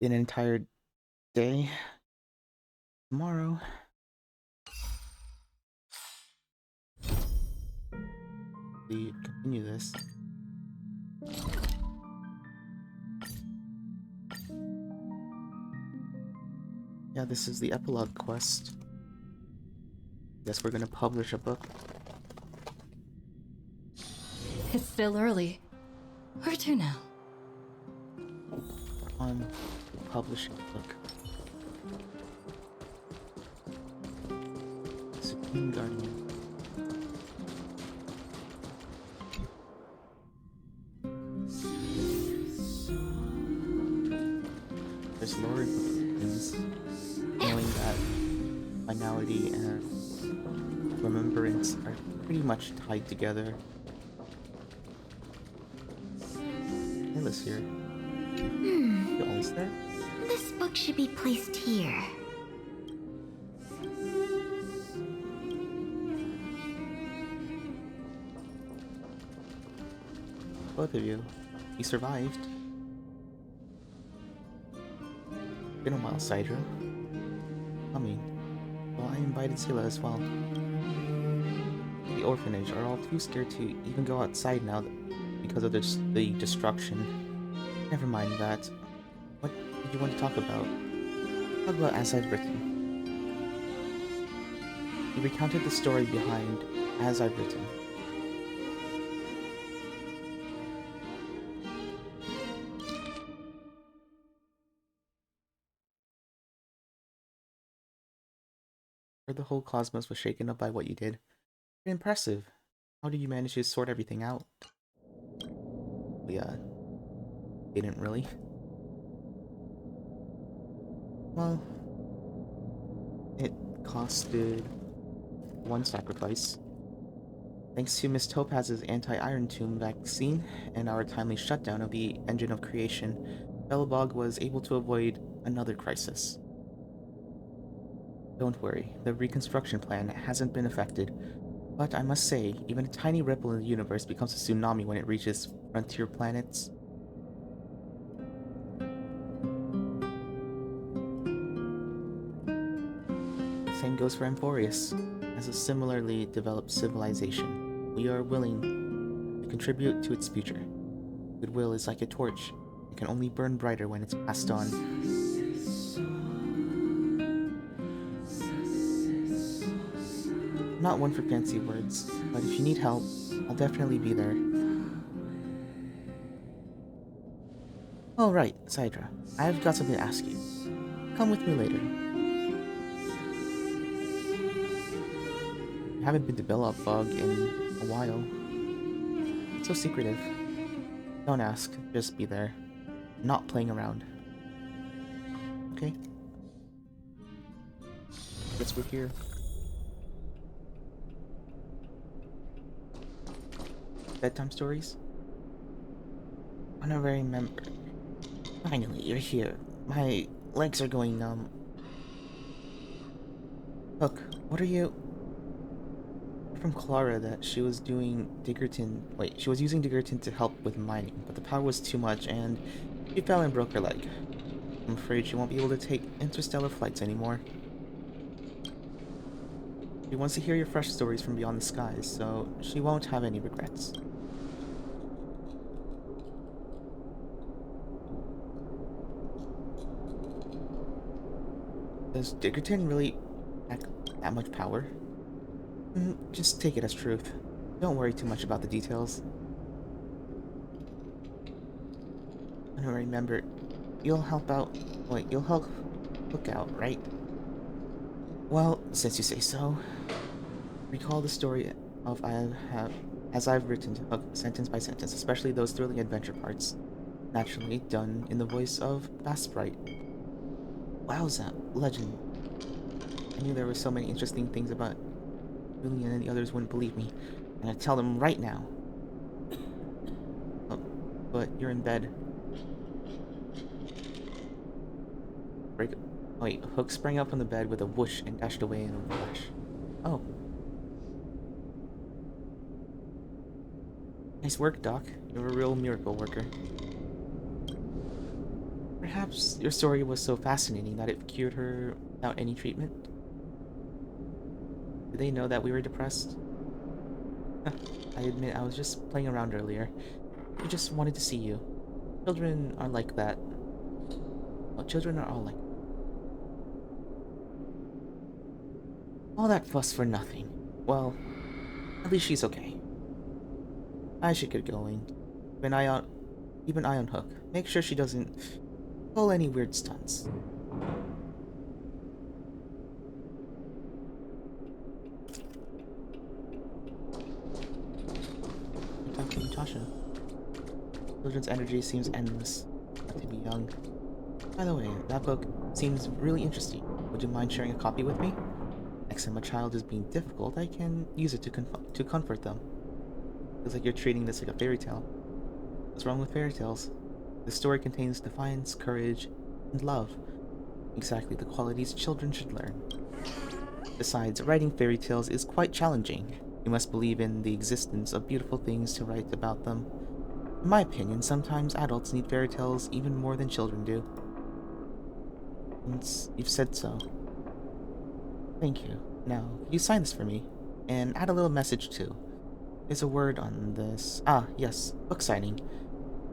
an entire day tomorrow. We continue this. Yeah, this is the epilogue quest. Guess we're gonna publish a book. It's still early. Where to now? On publishing a book. Supreme Guardian. There's Lord of Things, knowing that finality and remembrance are pretty much tied together. Ayla's here. You always there? This book should be placed here. Both of you. You survived. Been a while, Sidra. Coming. Well, I invited Scylla as well. The orphanage are all too scared to even go outside now because of the destruction. Never mind that. What did you want to talk about? Talk about As I've Written. He recounted the story behind As I've Written. Heard the whole cosmos was shaken up by what you did. Very impressive. How did you manage to sort everything out? We, didn't really. Well, it costed one sacrifice. Thanks to Miss Topaz's anti-iron tomb vaccine and our timely shutdown of the engine of creation, Belobog was able to avoid another crisis. Don't worry, the reconstruction plan hasn't been affected, but I must say, even a tiny ripple in the universe becomes a tsunami when it reaches frontier planets. The same goes for Amphoreus. As a similarly developed civilization, we are willing to contribute to its future. Goodwill is like a torch. It can only burn brighter when it's passed on. I'm not one for fancy words, but if you need help, I'll definitely be there. Alright, Sidra, I've got something to ask you. Come with me later. You haven't been to Belobog in a while. It's so secretive. Don't ask, just be there. Not playing around. Okay? Guess we're here. Bedtime stories? Whenever I remember. Finally, you're here. My legs are going numb. Look, what are you... From Clara that she was doing Diggerton... Wait, she was using Diggerton to help with mining, but the power was too much and she fell and broke her leg. I'm afraid she won't be able to take interstellar flights anymore. She wants to hear your fresh stories from beyond the skies, so she won't have any regrets. Does Diggerton really pack that much power? Just take it as truth. Don't worry too much about the details. I don't remember. You'll help out. Wait, you'll help look out, right? Well, since you say so, recall the story of as I've written, sentence by sentence, especially those thrilling adventure parts. Naturally done in the voice of Basprite. Wowza, legend. I knew there were so many interesting things about Julian and the others wouldn't believe me. I'm gonna tell them right now. Oh, but you're in bed. Break. Wait, Hook sprang up from the bed with a whoosh and dashed away in a flash. Oh. Nice work, Doc. You're a real miracle worker. Perhaps Perhaps your story was so fascinating that it cured her without any treatment? Did they know that we were depressed? I admit I was just playing around earlier. We just wanted to see you. Children are like that. Well, children are all like that. All that fuss for nothing. Well, at least she's okay. I should get going. Keep an eye on Hook. Make sure she doesn't pull any weird stunts. I'm talking to Natasha. Children's energy seems endless. Not to be young. By the way, that book seems really interesting. Would you mind sharing a copy with me? Next time a child is being difficult, I can use it to comfort them. Feels like you're treating this like a fairy tale. What's wrong with fairy tales? The story contains defiance, courage, and love. Exactly the qualities children should learn. Besides, writing fairy tales is quite challenging. You must believe in the existence of beautiful things to write about them. In my opinion, sometimes adults need fairy tales even more than children do. Since you've said so. Thank you. Now, could you sign this for me? And add a little message too. There's a word on this. Ah, yes, book signing.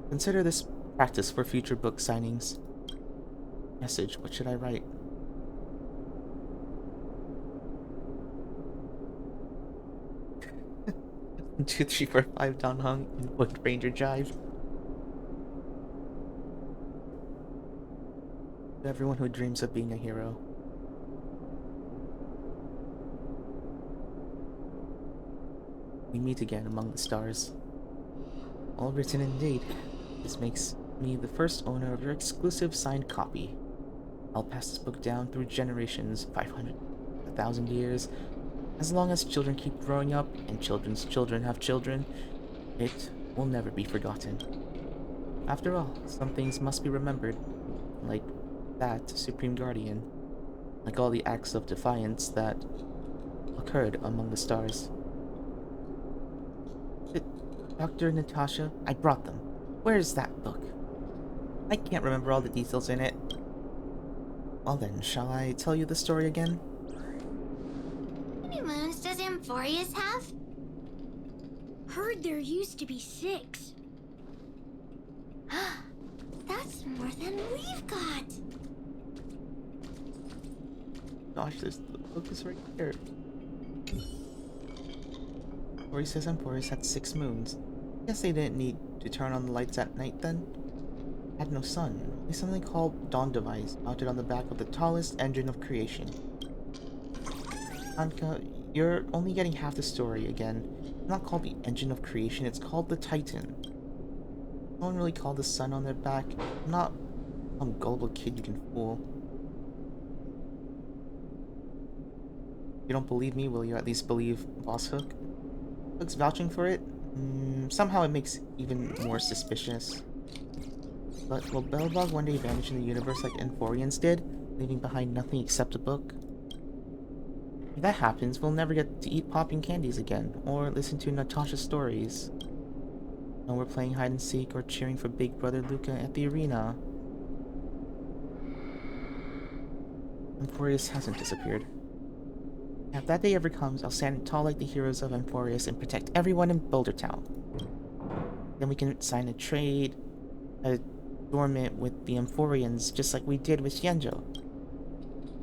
Consider this practice for future book signings. Message, what should I write? Two, 3, 4, 5 Don Hung in Wood Ranger Jive. To everyone who dreams of being a hero. We meet again among the stars. All written indeed. This makes me the first owner of your exclusive signed copy. I'll pass this book down through generations, 500, 1,000 years. As long as children keep growing up and children's children have children, it will never be forgotten. After all, some things must be remembered, like that Supreme Guardian, like all the acts of defiance that occurred among the stars. Dr. Natasha, I brought them. Where is that book? I can't remember all the details in it. Well then, shall I tell you the story again? How many moons does Amphoreus have? Heard there used to be 6. That's more than we've got. Gosh, the book is right here. Ori says Amphoreus had 6 moons. Guess they didn't need to turn on the lights at night then? Had no sun, only something called Dawn Device mounted on the back of the tallest engine of creation. Anka, you're only getting half the story again. It's not called the engine of creation, it's called the Titan. No one really called the sun on their back. I'm not some gullible kid you can fool. You don't believe me, will you at least believe Boss Hook? Hook's vouching for it? Somehow it makes even more suspicious. But will Belbog one day vanish in the universe like Amphoreans did, leaving behind nothing except a book? If that happens, we'll never get to eat popping candies again, or listen to Natasha's stories. No more playing hide and seek or cheering for Big Brother Luca at the arena. Amphoreus hasn't disappeared. If that day ever comes, I'll stand tall like the heroes of Amphoreus and protect everyone in Boulder Town. Then we can sign a trade, a dormant with the Amphoreans, just like we did with Xianzhou.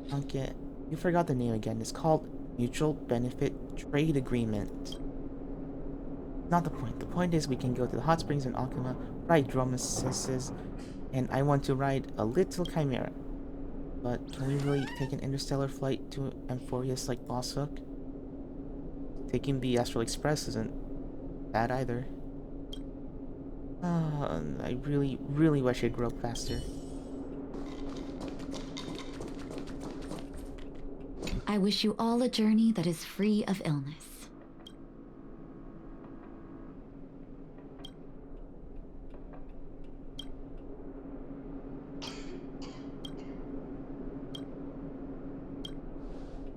Honkai, you forgot the name again. It's called Mutual Benefit Trade Agreement. Not the point. The point is we can go to the hot springs in Akuma, ride Dromesis, and I want to ride a little Chimera. But can we really take an interstellar flight to Amphoreus like Boss Hook? Taking the Astral Express isn't bad either. I really, really wish I'd grow up faster. I wish you all a journey that is free of illness.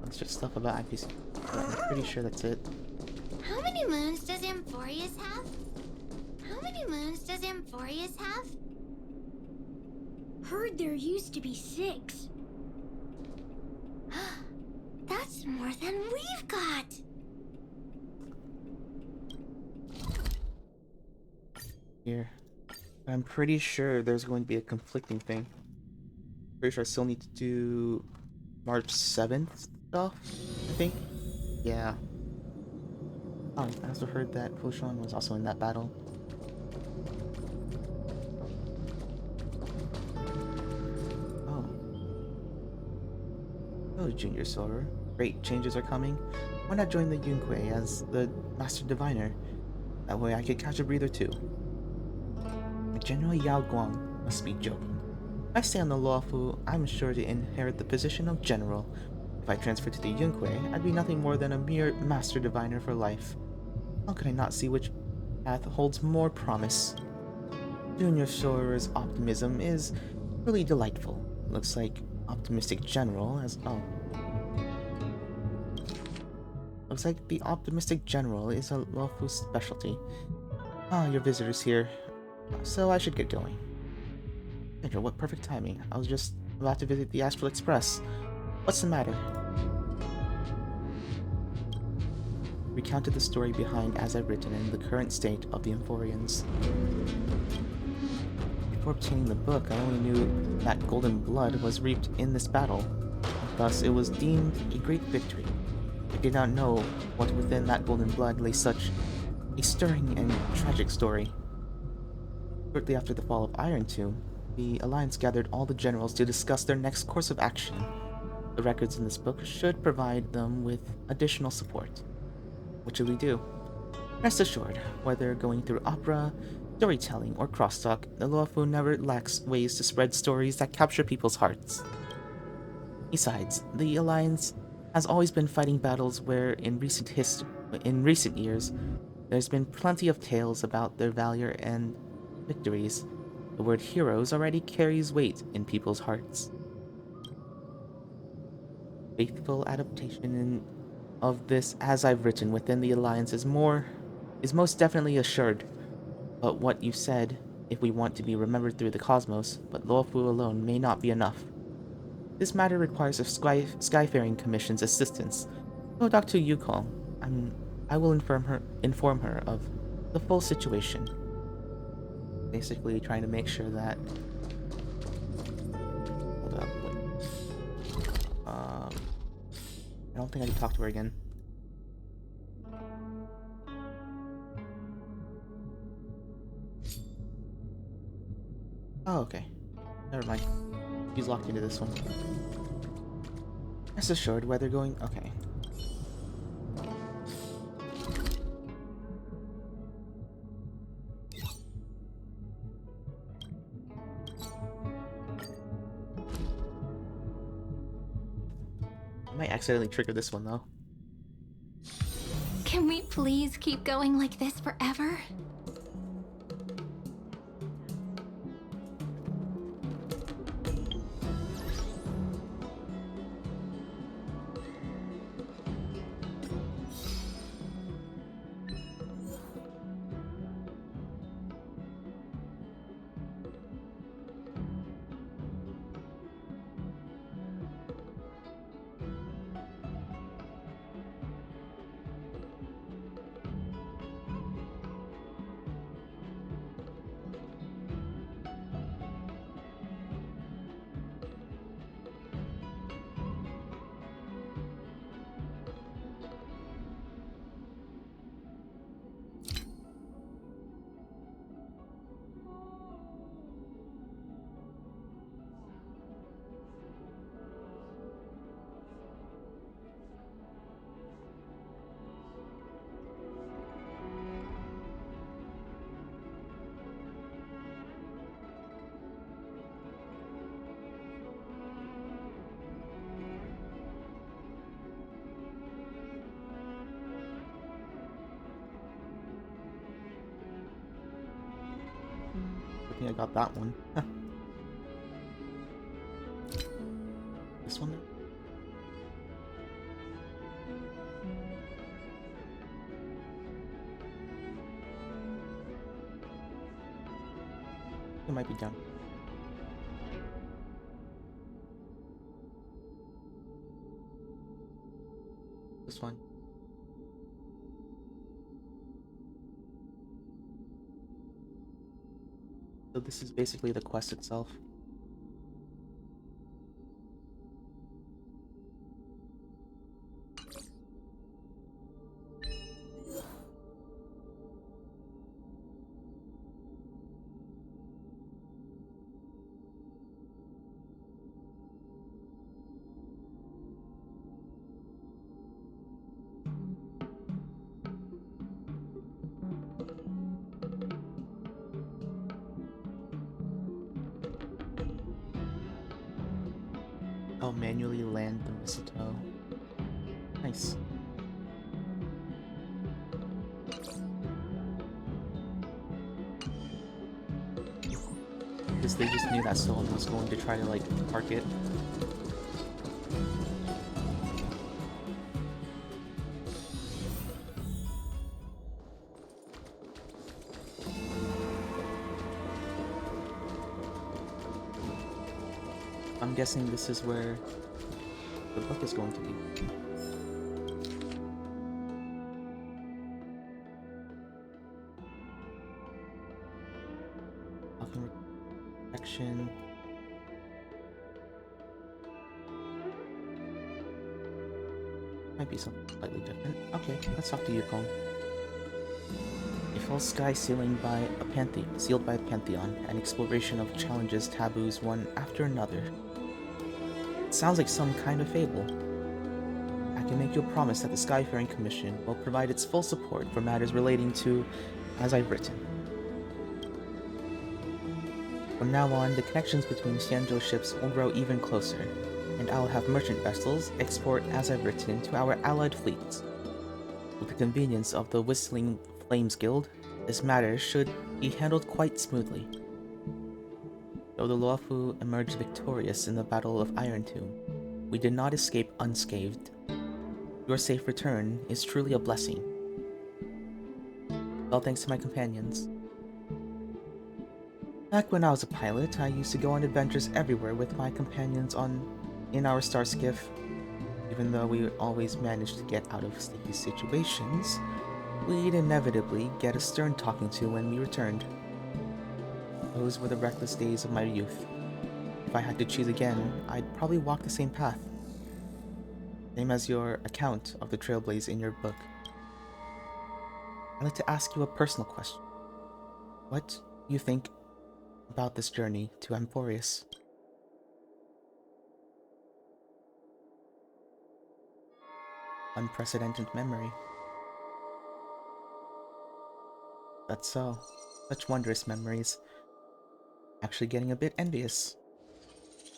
It's just stuff about IPC, but I'm pretty sure that's it. How many moons does Amphoreus have? How many moons does Amphoreus have? Heard there used to be 6. That's more than we've got. Here. I'm pretty sure there's going to be a conflicting thing. Pretty sure I still need to do March 7th stuff, I think. Yeah. Oh, I also heard that Foshan was also in that battle. Oh. Oh, Junior Silver. Great changes are coming. Why not join the Yunque as the Master Diviner? That way I could catch a breather too. General Yao Guang must be joking. If I stay on the Luofu, I'm sure to inherit the position of General. If I transfer to the Yunque, I'd be nothing more than a mere Master Diviner for life. How could I not see which path holds more promise? Junior Silver's optimism is really delightful. Looks like optimistic general as looks like the optimistic general is a Luofu specialty. Ah, your visitor's here. So I should get going. Andrew, what perfect timing. I was just about to visit the Astral Express. What's the matter? Recounted the story behind As I've Written and the current state of the Amphoreans. Before obtaining the book, I only knew that golden blood was reaped in this battle. Thus, it was deemed a great victory. I did not know what within that golden blood lay such a stirring and tragic story. Shortly after the fall of Iron Tomb, the Alliance gathered all the generals to discuss their next course of action. The records in this book should provide them with additional support. What should we do? Rest assured, whether going through opera, storytelling, or crosstalk, the Luofu never lacks ways to spread stories that capture people's hearts. Besides, the Alliance has always been fighting battles where, in recent years, there's been plenty of tales about their valor and victories. The word heroes already carries weight in people's hearts. Faithful adaptation of this As I've Written within the Alliance is most definitely assured. But what you said, if we want to be remembered through the cosmos, but Luofu alone may not be enough. This matter requires a Skyfaring Commission's assistance. So Dr. Yukong, I will inform her of the full situation. Basically trying to make sure that... Hold up, wait. I don't think I can talk to her again. Oh, okay. Never mind. He's locked into this one. Rest assured, whether going... Okay. I might accidentally trigger this one, though. Can we please keep going like this forever? I think I got that one. This one? It might be done. This one. So this is basically the quest itself. Oh, manually land the mistletoe. Nice. Because they just knew that someone was going to try to, like, park it. I'm guessing this is where the book is going to be. Often protection. Might be something slightly different. Okay, let's talk to Yukon. A false sky sealed by a pantheon, an exploration of challenges, taboos, one after another. It sounds like some kind of fable. I can make you a promise that the Skyfaring Commission will provide its full support for matters relating to As I've Written. From now on, the connections between Xianzhou ships will grow even closer, and I'll have merchant vessels export As I've Written to our allied fleets. With the convenience of the Whistling Flames Guild, this matter should be handled quite smoothly. Though the Luofu emerged victorious in the Battle of Iron Tomb, we did not escape unscathed. Your safe return is truly a blessing. All thanks to my companions. Back when I was a pilot, I used to go on adventures everywhere with my companions in our star skiff. Even though we always managed to get out of sticky situations, we'd inevitably get a stern talking to when we returned. Those were the reckless days of my youth. If I had to choose again, I'd probably walk the same path. Same as your account of the Trailblaze in your book. I'd like to ask you a personal question. What do you think about this journey to Amphoreus? Unprecedented memory. That's so. Such wondrous memories. Actually getting a bit envious.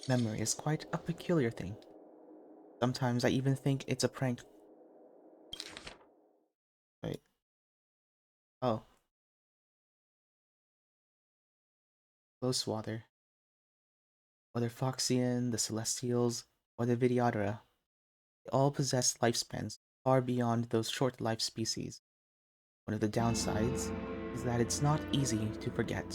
Memory is quite a peculiar thing. Sometimes I even think it's a prank. Wait. Oh. Close water. Whether Foxian, the Celestials, or the Vidyadhara, they all possess lifespans far beyond those short-lived species. One of the downsides is that it's not easy to forget.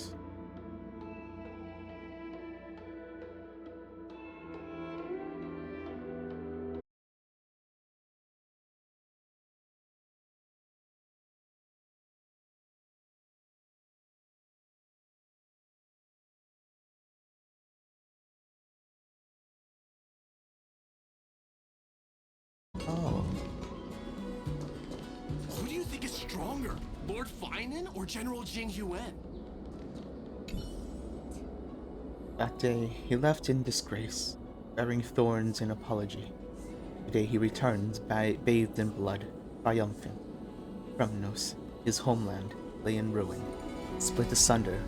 Oh. Who do you think is stronger, Lord Finan or General Jing Yuan? That day, he left in disgrace, bearing thorns in apology. Today he returns, bathed in blood, triumphant. Kremnos, his homeland, lay in ruin, split asunder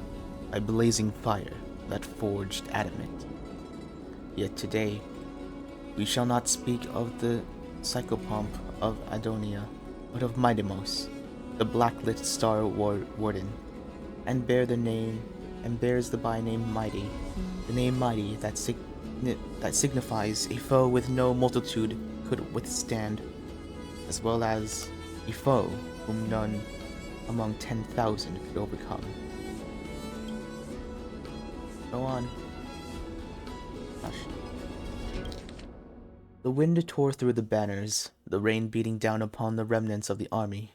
by blazing fire that forged adamant. Yet today, we shall not speak of the psychopomp of Adonia, but of Midemos, the blacklit star warden, and bears the byname Mighty, the name Mighty that signifies a foe with no multitude could withstand, as well as a foe whom none among 10,000 could overcome. Go on. Hush. The wind tore through the banners, the rain beating down upon the remnants of the army.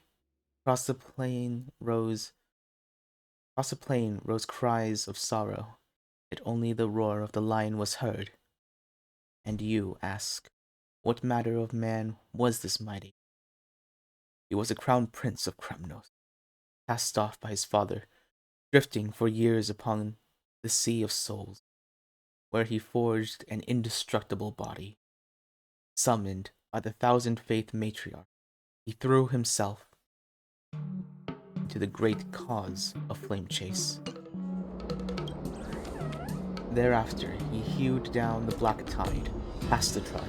Across the plain rose cries of sorrow, yet only the roar of the lion was heard. And you ask, what matter of man was this mighty? He was a crown prince of Kremnos, cast off by his father, drifting for years upon the sea of souls, where he forged an indestructible body. Summoned by the thousand-faith matriarch, he threw himself into the great cause of flame chase. Thereafter, he hewed down the black tide, passed the tribe,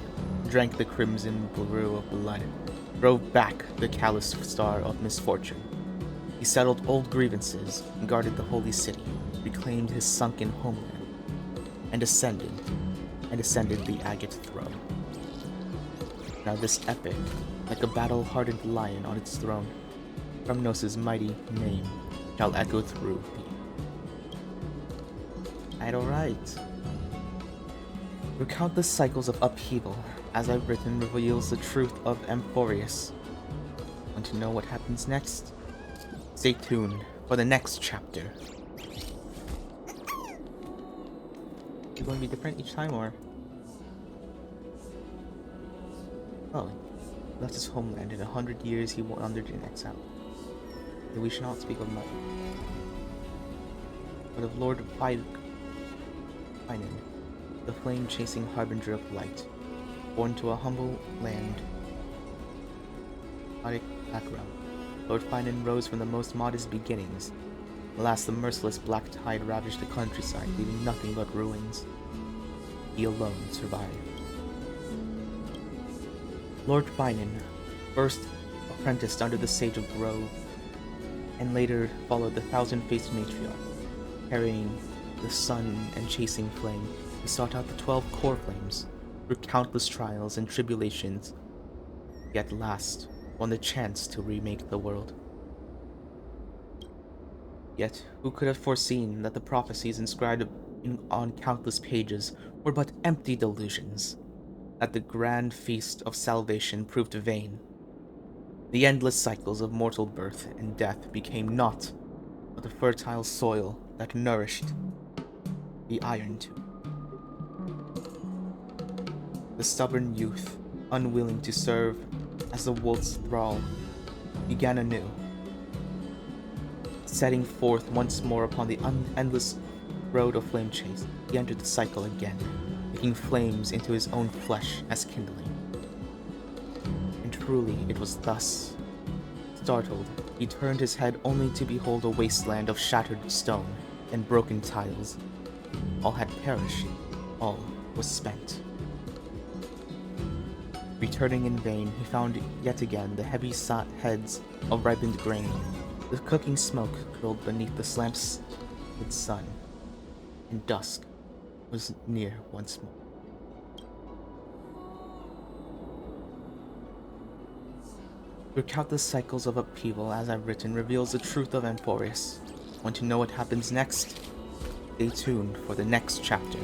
drank the crimson brew of blood, drove back the callous star of misfortune. He settled old grievances, guarded the holy city, reclaimed his sunken homeland, and ascended the agate throne. Now this epic, like a battle-hardened lion on its throne, Kremnos' mighty name shall echo through the Alright. Through countless cycles of upheaval, As I've Written reveals the truth of Amphoreus. Want to know what happens next? Stay tuned for the next chapter. Is it going to be different each time, or? Oh, left his homeland. In 100 years he wandered in exile. We shall not speak of much, but of Lord Finan, the flame-chasing harbinger of light, born to a humble land, background. Lord Finan rose from the most modest beginnings. Alas, the merciless black tide ravaged the countryside, leaving nothing but ruins. He alone survived. Lord Finan, first apprenticed under the Sage of Grove, and later followed the thousand-faced matriarch. Carrying the sun and chasing flame, he sought out the 12 core flames through countless trials and tribulations, yet at last won the chance to remake the world. Yet who could have foreseen that the prophecies inscribed on countless pages were but empty delusions, that the grand feast of salvation proved vain. The endless cycles of mortal birth and death became naught but the fertile soil that nourished the Iron Tomb. The stubborn youth, unwilling to serve as the wolf's thrall, began anew, setting forth once more upon the endless road of flame chase. He entered the cycle again, making flames into his own flesh as kindling. And truly it was thus. Startled, he turned his head only to behold a wasteland of shattered stone and broken tiles. All had perished, all was spent. Returning in vain, he found yet again the heavy heads of ripened grain. The cooking smoke curled beneath the slanted sun, and dusk was near once more. Through countless cycles of upheaval, As I've Written reveals the truth of Amphoreus. Want to know what happens next? Stay tuned for the next chapter.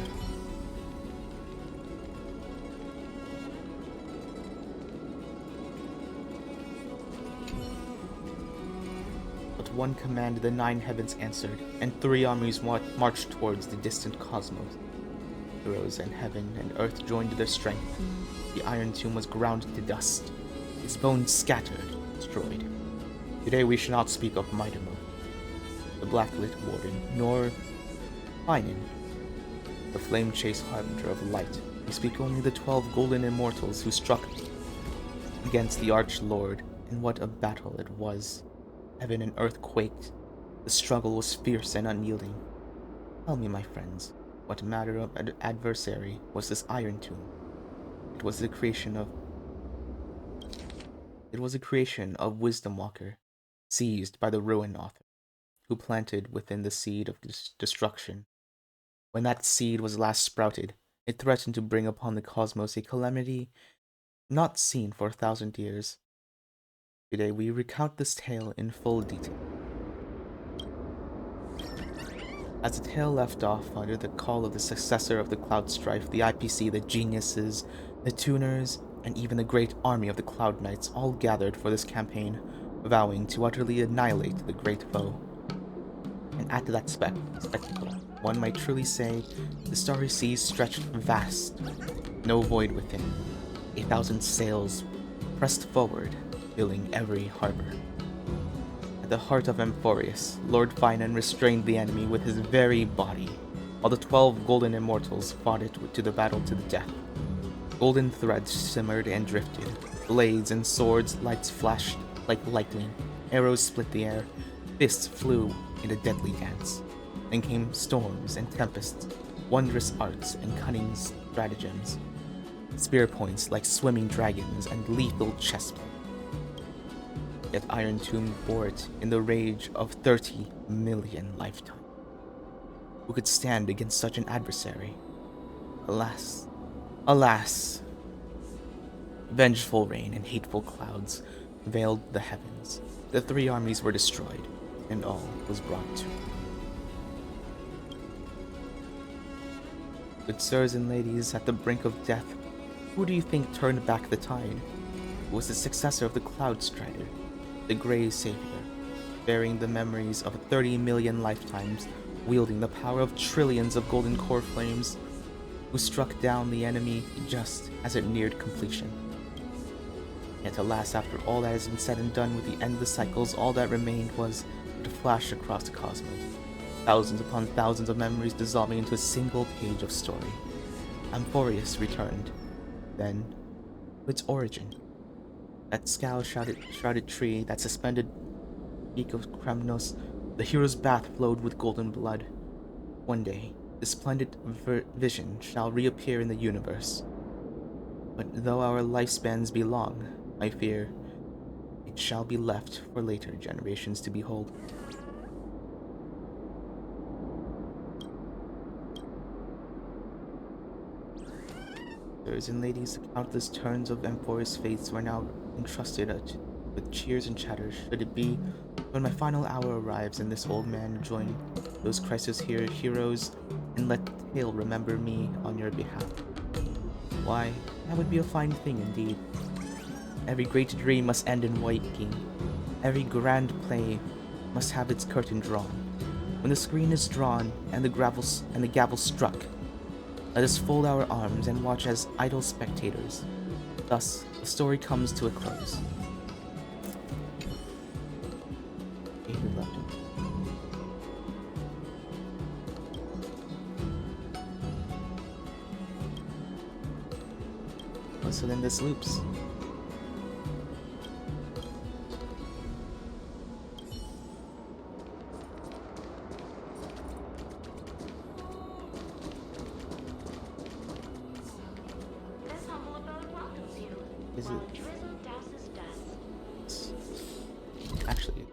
But one command the 9 heavens answered, and 3 armies marched towards the distant cosmos. Heroes and heaven and earth joined their strength. The Iron Tomb was ground to dust, its bones scattered, destroyed. Today we shall not speak of Mightymo, the blacklit warden, nor Finan, the flame-chased harbinger of light. We speak only the 12 golden immortals who struck against the Arch-Lord, and what a battle it was. Heaven and earth quaked. The struggle was fierce and unyielding. Tell me, my friends, what matter of adversary was this Iron Tomb? It was the creation of Wisdom Walker, seized by the Ruin Author, who planted within the seed of destruction. When that seed was last sprouted, it threatened to bring upon the cosmos a calamity not seen for 1,000 years. Today we recount this tale in full detail. As the tale left off under the call of the successor of the Cloud Strife, the IPC, the geniuses, the tuners, and even the great army of the Cloud Knights all gathered for this campaign, vowing to utterly annihilate the great foe. And at that spectacle, one might truly say the starry seas stretched vast, no void within. 1,000 sails pressed forward, filling every harbor. At the heart of Amphoreus, Lord Finan restrained the enemy with his very body, while the 12 golden immortals fought it to the battle to the death. Golden threads simmered and drifted, blades and swords lights flashed like lightning, arrows split the air, fists flew in a deadly dance. Then came storms and tempests, wondrous arts and cunning stratagems, spear points like swimming dragons and lethal chestplate. Yet Iron Tomb bore it in the rage of 30 million lifetimes. Who could stand against such an adversary? Alas, alas! Vengeful rain and hateful clouds veiled the heavens. The 3 armies were destroyed, and all was brought to. Good sirs and ladies, at the brink of death, who do you think turned back the tide? Who was the successor of the Cloud Strider, the Grey Savior, bearing the memories of 30 million lifetimes, wielding the power of trillions of golden core flames, who struck down the enemy just as it neared completion. Yet alas, after all that has been said and done with the endless cycles, all that remained was to flash across the cosmos. Thousands upon thousands of memories dissolving into a single page of story. Amphoreus returned. Then, its origin. That shrouded tree, that suspended peak of Kremnos, the hero's bath flowed with golden blood. One day, this splendid vision shall reappear in the universe. But though our lifespans be long, I fear it shall be left for later generations to behold. Sirs and ladies, the countless turns of Amphoreus' fates were now entrusted with cheers and chatter. Should it be when my final hour arrives and this old man join those crisis heroes, and let the tale remember me on your behalf? Why, that would be a fine thing indeed. Every great dream must end in waking. Every grand play must have its curtain drawn. When the screen is drawn and the gavel struck, let us fold our arms and watch as idle spectators. Thus, the story comes to a close. David left him. Oh, so then this loops. Is it? Actually,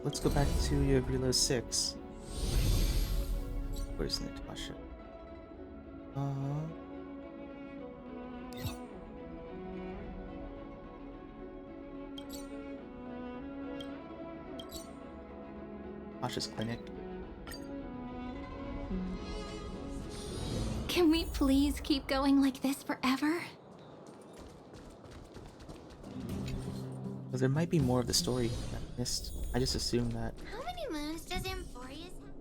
let's go back to Epilogue 6. Where's Natasha? Natasha's clinic. Can we please keep going like this forever? Because there might be more of the story that I missed. I just assumed that. How many moons does Amphoreus have?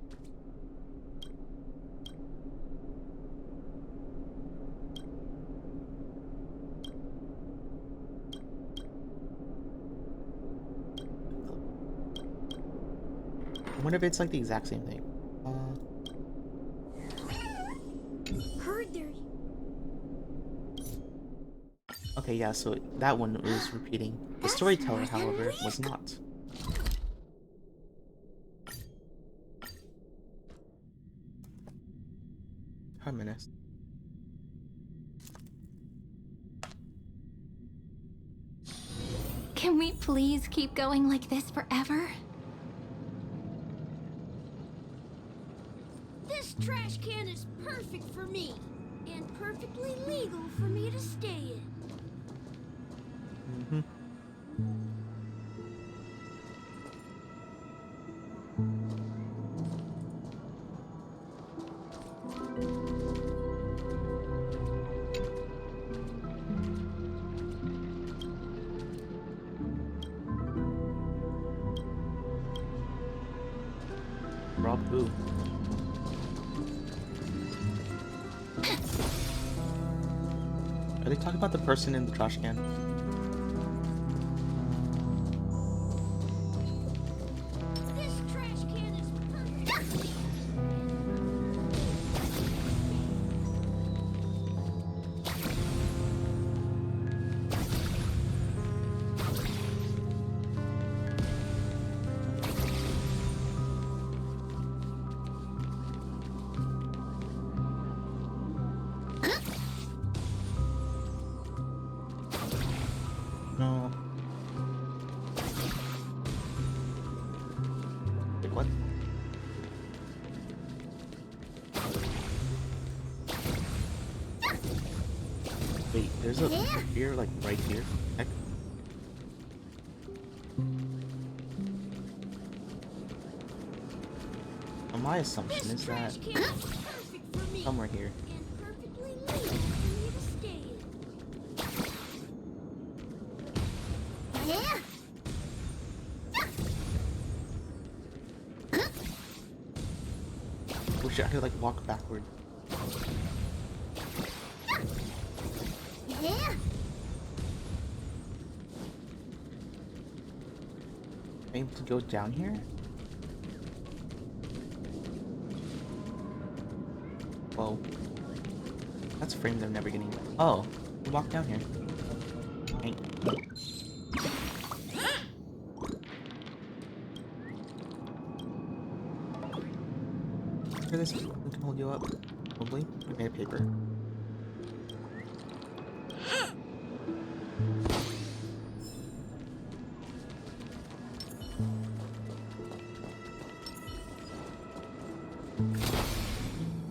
I wonder if it's like the exact same thing. Heard there. Okay, yeah, so that one was repeating. The storyteller, however, was not. Terminus. Can we please keep going like this forever? This trash can is perfect for me, and perfectly legal for me to stay in. Mm-hmm. rob who? Are they talking about the person in the trash can? This trash can is perfect for me. No. Wait, what? Wait, there's a here, like right here. Heck. Well, my assumption This is that trash can is perfect for me. somewhere here. And perfectly legal for me to stay in. Oh shit, I could like walk backward. Am I able to go down here? Whoa. That's a frame they're never getting. Oh, we walk down here. Hey. After this, we can hold you up. Probably. We made a paper.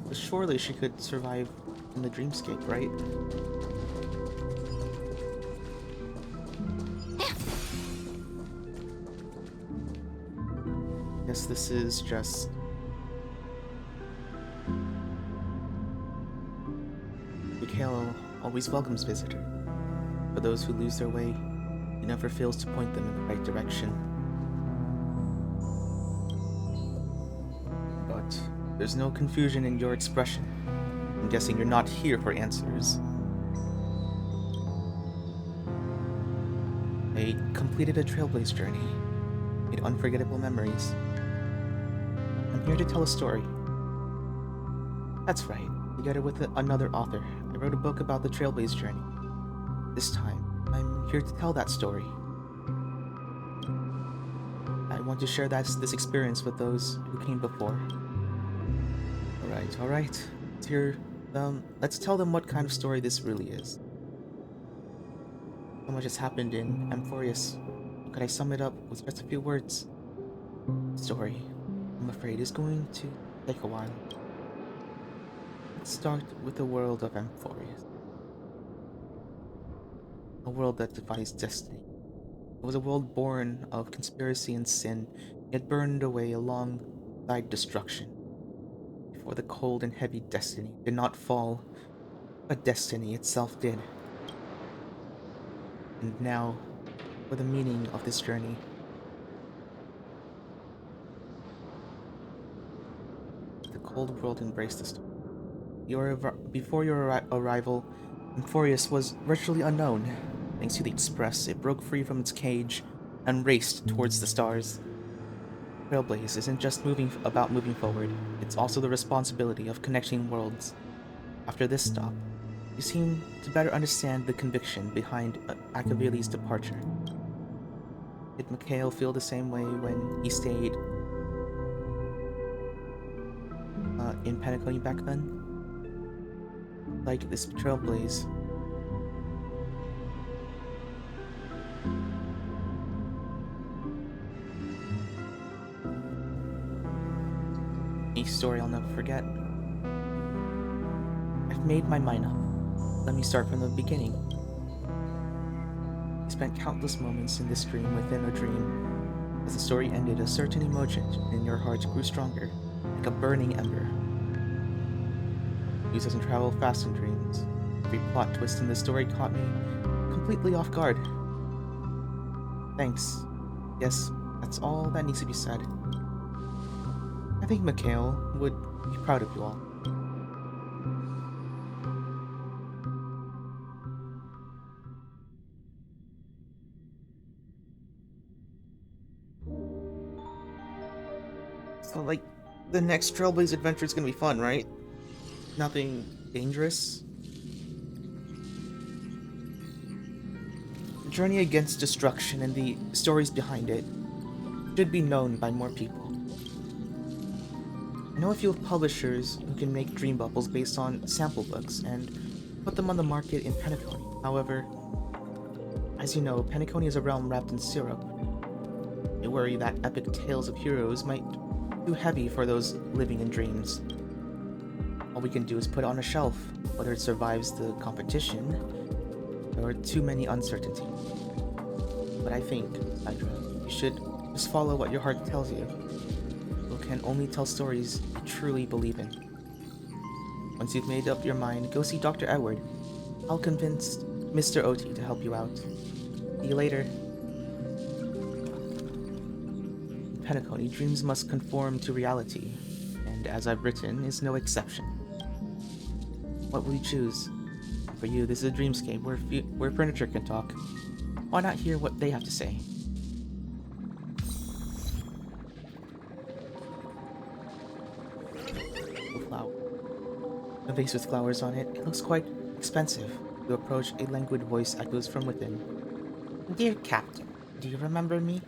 But surely she could survive in the dreamscape, right? Guess this is just... Mikhail always welcomes visitor. For those who lose their way, he never fails to point them in the right direction. But there's no confusion in your expression. I'm guessing you're not here for answers. I completed a Trailblaze journey, made unforgettable memories. I'm here to tell a story. That's right, together with another author, I wrote a book about the Trailblaze journey. This time, I'm here to tell that story. I want to share this experience with those who came before. Alright. Let's tell them what kind of story this really is. So much has happened in Amphoreus. Could I sum it up with just a few words? Story, I'm afraid, is going to take a while. Let's start with the world of Amphoreus. A world that defies destiny. It was a world born of conspiracy and sin, yet burned away alongside destruction. Before the cold and heavy destiny did not fall, but destiny itself did. And now, for the meaning of this journey. The cold world embraced the storm. Before your arrival, Amphoreus was virtually unknown. Thanks to the Express, it broke free from its cage and raced towards the stars. Trailblaze isn't just about moving forward, it's also the responsibility of connecting worlds. After this stop, you seem to better understand the conviction behind Akavili's departure. Did Mikhail feel the same way when he stayed in Panaconia back then? Like this Trailblaze. A story I'll never forget. I've made my mind up. Let me start from the beginning. I spent countless moments in this dream within a dream. As the story ended, a certain emotion in your heart grew stronger, like a burning ember. News doesn't travel fast in dreams. Every plot twist in this story caught me completely off guard. Thanks. Yes, that's all that needs to be said. I think Mikhail would be proud of you all. So, like, the next Trailblaze adventure is gonna be fun, right? Nothing dangerous? The journey against destruction and the stories behind it should be known by more people. I know a few publishers who can make dream bubbles based on sample books and put them on the market in Penacony. However, as you know, Penacony is a realm wrapped in syrup. They worry that epic tales of heroes might be too heavy for those living in dreams. All we can do is put it on a shelf. Whether it survives the competition, there are too many uncertainties. But I think, Hydra, you should just follow what your heart tells you. You can only tell stories you truly believe in. Once you've made up your mind, go see Dr. Edward. I'll convince Mr. OT to help you out. See you later. In Penacony, dreams must conform to reality, and as I've written, is no exception. What will you choose? For you, this is a dreamscape where furniture can talk. Why not hear what they have to say? A flower. A vase with flowers on it. It looks quite expensive. You approach, a languid voice echoes from within. Dear Captain, do you remember me?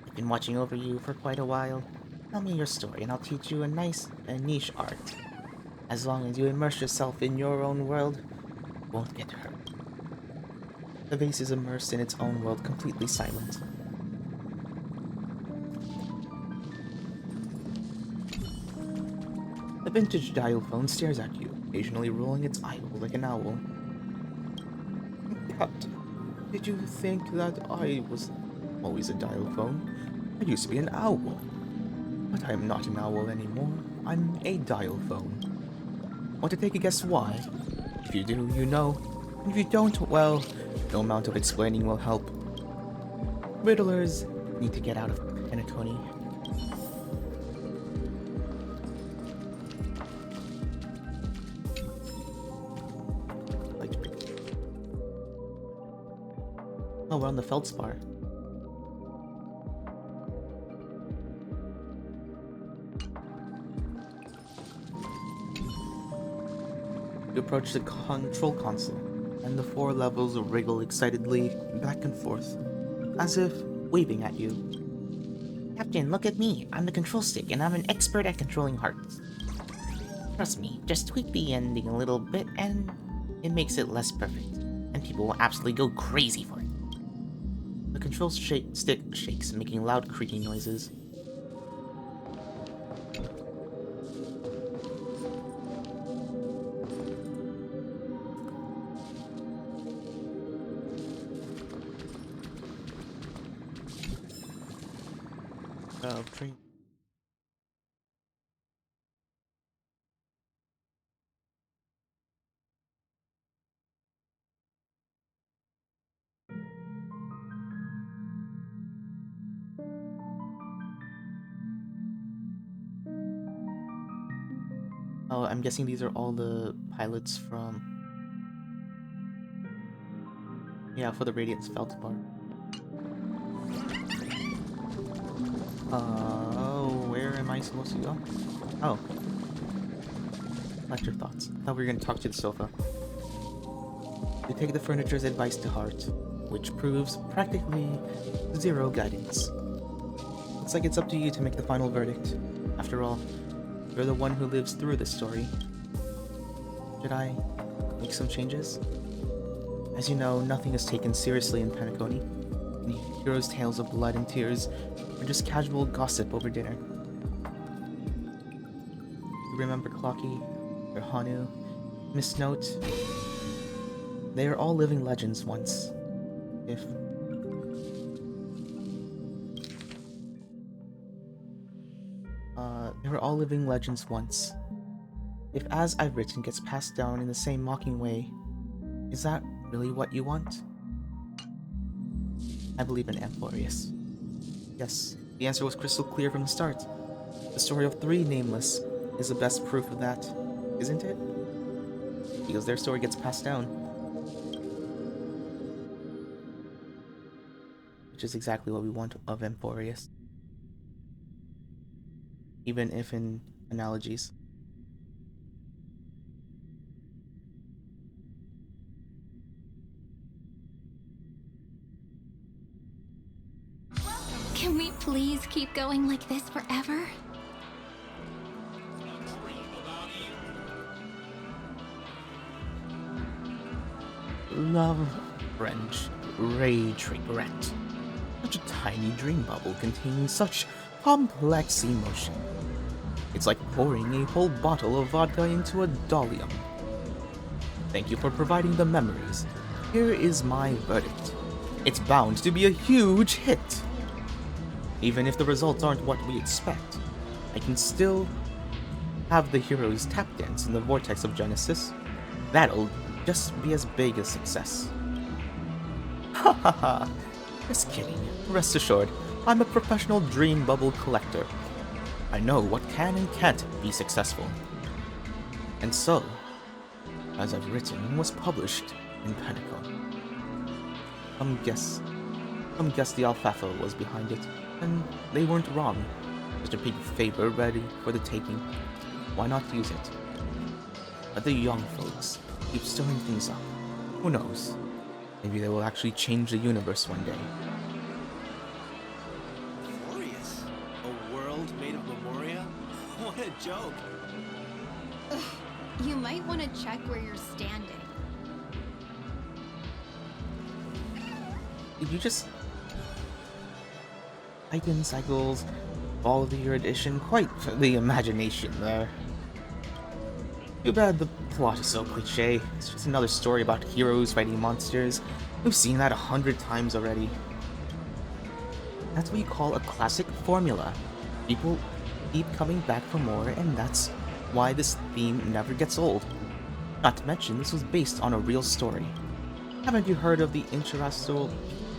I've been watching over you for quite a while. Tell me your story and I'll teach you a nice and niche art. As long as you immerse yourself in your own world, you won't get hurt. The vase is immersed in its own world, completely silent. The vintage dial phone stares at you, occasionally rolling its eyeball like an owl. Captain, did you think that I was always a dial phone? I used to be an owl. But I am not an owl anymore. I'm a dial phone. Want to take a guess why? If you do, you know. If you don't, well, no amount of explaining will help. Riddlers need to get out of Penacony. Oh, we're on the Feldspar. You approach the control console, and the 4 levels wriggle excitedly back and forth, as if waving at you. Captain, look at me. I'm the control stick, and I'm an expert at controlling hearts. Trust me, just tweak the ending a little bit, and it makes it less perfect, and people will absolutely go crazy for it. The control stick shakes, making loud creaking noises. Train. Oh, I'm guessing these are all the pilots from... Yeah, for the Radiance Feldspar. Where am I supposed to go? Oh. Collect your thoughts. I thought we were going to talk to the sofa. You take the furniture's advice to heart, which proves practically zero guidance. Looks like it's up to you to make the final verdict. After all, you're the one who lives through this story. Should I make some changes? As you know, nothing is taken seriously in Penacony. The heroes' tales of blood and tears are just casual gossip over dinner. You remember Clocky, or Hanu, Miss Note? They are all living legends once. If... they were all living legends once. If as I've written gets passed down in the same mocking way, is that really what you want? I believe in Amphoreus. Yes, the answer was crystal clear from the start. The story of Three Nameless is the best proof of that, isn't it? Because their story gets passed down. Which is exactly what we want of Amphoreus. Even if in analogies. Can we please keep going like this forever? Love, friendship, rage, regret. Such a tiny dream bubble containing such complex emotion. It's like pouring a whole bottle of vodka into a dolium. Thank you for providing the memories. Here is my verdict. It's bound to be a huge hit. Even if the results aren't what we expect, I can still have the heroes tap dance in the vortex of Genesis. That'll just be as big a success. Ha ha ha. Just kidding. Rest assured, I'm a professional dream bubble collector. I know what can and can't be successful. And so, as I've written, was published in Pinnacle. Some guess the Alfalfa was behind it, and they weren't wrong. Just a big favor ready for the taking. Why not use it? Let the young folks keep stirring things up. Who knows? Maybe they will actually change the universe one day. Amphoreus? A world made of Memoria? What a joke. You might want to check where you're standing. Did you just... Icon cycles, Ball of the Year edition, quite the imagination there. Too bad the plot is so cliche. It's just another story about heroes fighting monsters. We've seen that 100 times already. That's what you call a classic formula. People keep coming back for more, and that's why this theme never gets old. Not to mention, this was based on a real story. Haven't you heard of the Interastral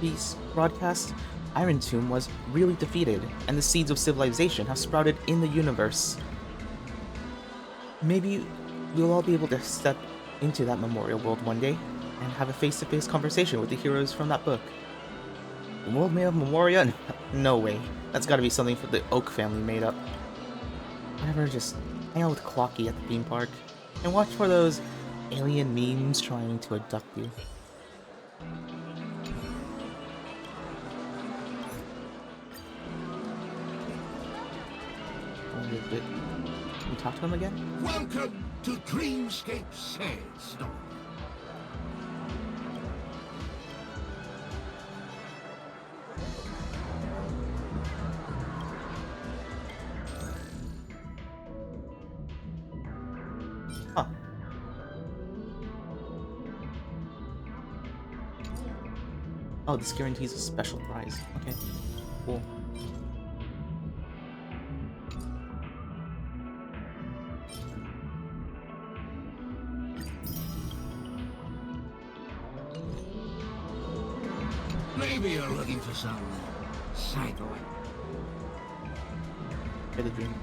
Peace broadcast? Iron Tomb was really defeated, and the seeds of civilization have sprouted in the universe. Maybe we'll all be able to step into that memorial world one day and have a face-to-face conversation with the heroes from that book. A world made of Memoria? No way. That's gotta be something for the Oak family made up. Whatever, just hang out with Clocky at the theme park and watch for those alien memes trying to abduct you. Can you talk to him again? Welcome to Dreamscape Sandstorm. Huh. Oh, this guarantees a special prize. Okay, cool. Maybe you're looking for some cycle. Share the dream.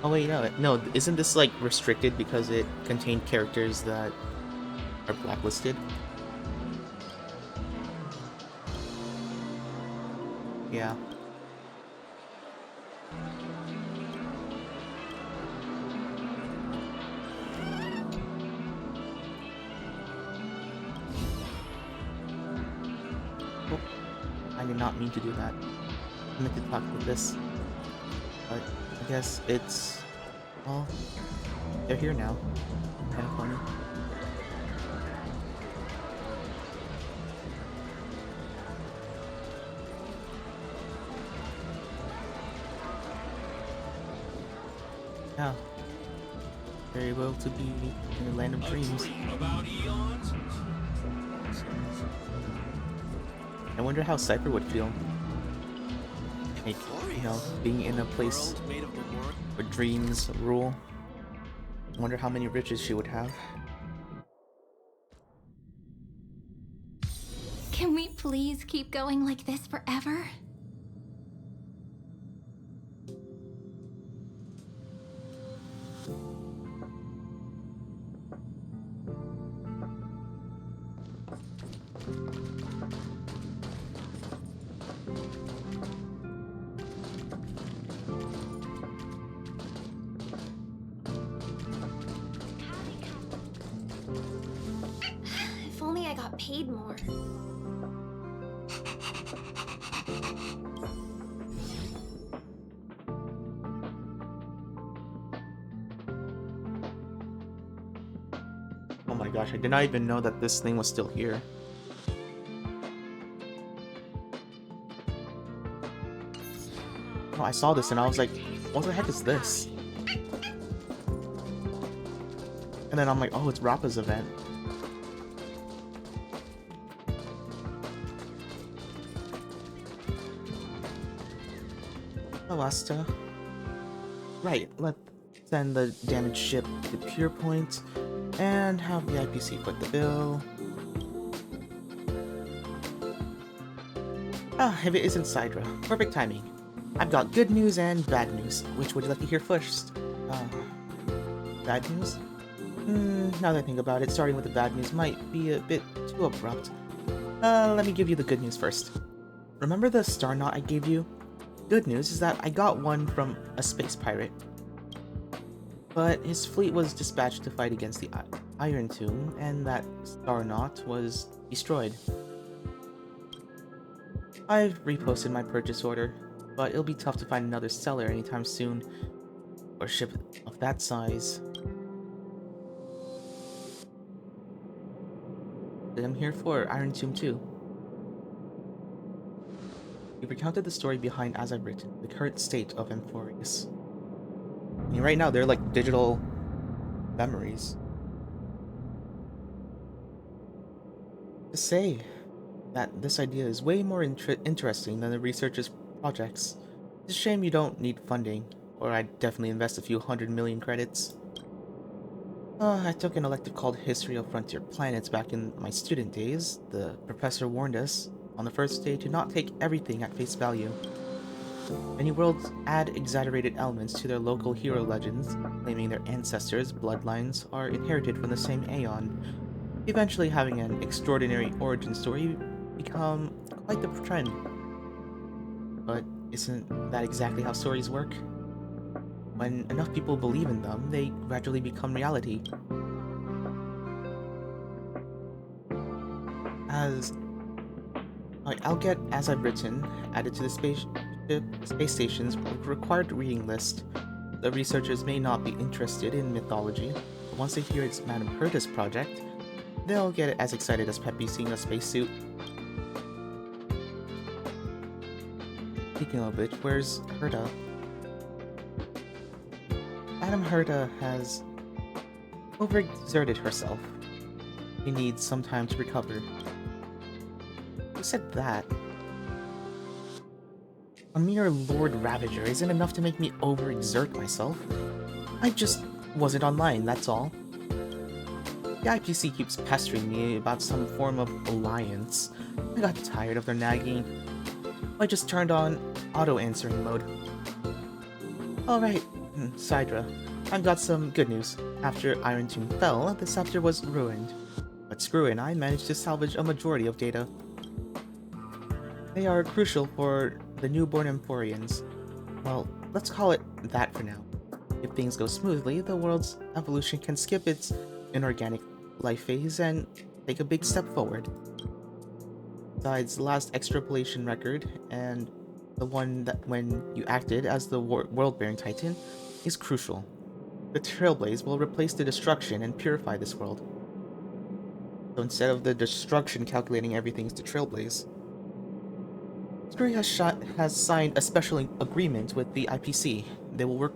Oh wait, no, isn't this like restricted because it contained characters that are blacklisted? Yeah. Oh, I did not mean to do that. I meant to talk with this. But I guess it's... well, they're here now. Kind of funny. Yeah. Very well to be in the land of dreams. I wonder how Cypher would feel. Like, you know, being in a place where dreams rule. I wonder how many riches she would have. Can we please keep going like this forever? If only I got paid more. Oh my gosh, I did not even know that this thing was still here. Oh, I saw this and I was like, what the heck is this? And then I'm like, oh, it's Rappa's event. Alasta. Right, let's send the damaged ship to Pure Point and have the IPC foot the bill. Ah, if it isn't Sidra. Perfect timing. I've got good news and bad news. Which would you like to hear first? Bad news? Now that I think about it, starting with the bad news might be a bit too abrupt. Let me give you the good news first. Remember the star knot I gave you? Good news is that I got one from a space pirate. But his fleet was dispatched to fight against the Iron Tomb, and that star knot was destroyed. I've reposted my purchase order, but it'll be tough to find another seller anytime soon for a ship of that size. That I'm here for Iron Tomb 2. We've recounted the story behind As I've Written, the current state of Amphoreus. I mean, right now they're like digital memories. To say that this idea is way more interesting than the researchers' projects. It's a shame you don't need funding, or I'd definitely invest a few 100 million credits. I took an elective called History of Frontier Planets back in my student days. The professor warned us on the first day to not take everything at face value. Many worlds add exaggerated elements to their local hero legends, claiming their ancestors' bloodlines are inherited from the same aeon, eventually having an extraordinary origin story become quite the trend. But isn't that exactly how stories work? When enough people believe in them, they gradually become reality. I'll get As I've Written added to the space station's required reading list. The researchers may not be interested in mythology, but once they hear it's Madame Herta's project, they'll get as excited as Peppy seeing a spacesuit. Speaking of which, where's Herta? Madame Herta has overexerted herself. She needs some time to recover. Who said that? A mere Lord Ravager isn't enough to make me overexert myself. I just wasn't online, that's all. The IPC keeps pestering me about some form of alliance. I got tired of their nagging. I just turned on auto-answering mode. Alright, Sidra, I've got some good news. After Iron Tomb fell, the scepter was ruined. But Screw and I managed to salvage a majority of data. They are crucial for the newborn Amphoreans. Well, let's call it that for now. If things go smoothly, the world's evolution can skip its inorganic life phase and take a big step forward. Besides, the last extrapolation record, and the one that when you acted as the world-bearing titan, is crucial. The Trailblaze will replace the destruction and purify this world. So instead of the destruction calculating everything to Trailblaze, Screw has signed a special agreement with the IPC. They will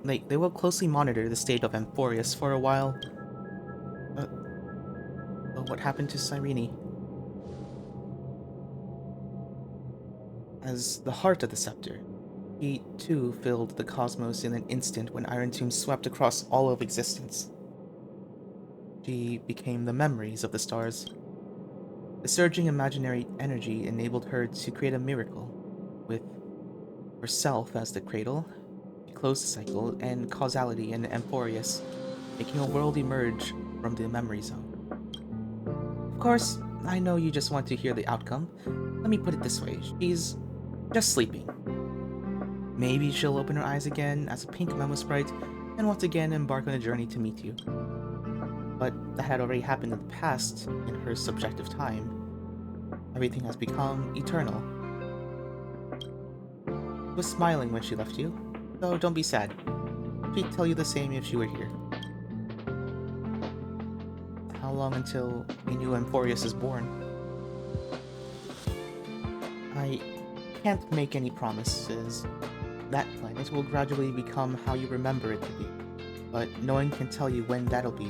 they will closely monitor the state of Amphoreus for a while. What happened to Cyrene? As the heart of the scepter, he too filled the cosmos in an instant when Iron Tomb swept across all of existence. She became the memories of the stars. The surging imaginary energy enabled her to create a miracle, with herself as the cradle. She closed the cycle and causality in Amphoreus, making a world emerge from the memory zone. Of course, I know you just want to hear the outcome. Let me put it this way, she's just sleeping. Maybe she'll open her eyes again as a pink memo sprite and once again embark on a journey to meet you. But that had already happened in the past, in her subjective time. Everything has become eternal. She was smiling when she left you, so don't be sad. She'd tell you the same if she were here. How long until a new Amphoreus is born? I can't make any promises. That planet will gradually become how you remember it to be, but no one can tell you when that'll be.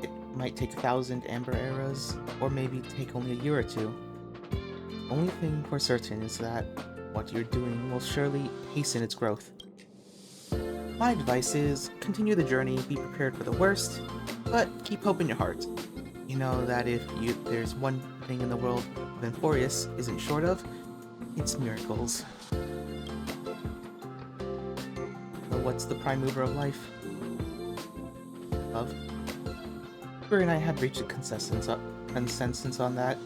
It might take 1,000 Amber Eras, or maybe take only a year or two. The only thing for certain is that what you're doing will surely hasten its growth. My advice is, continue the journey, be prepared for the worst, but keep hope in your heart. You know that if there's one thing in the world of Amphoreus isn't short of, it's miracles. So what's the prime mover of life? Love. Brie and I have reached a consensus on that.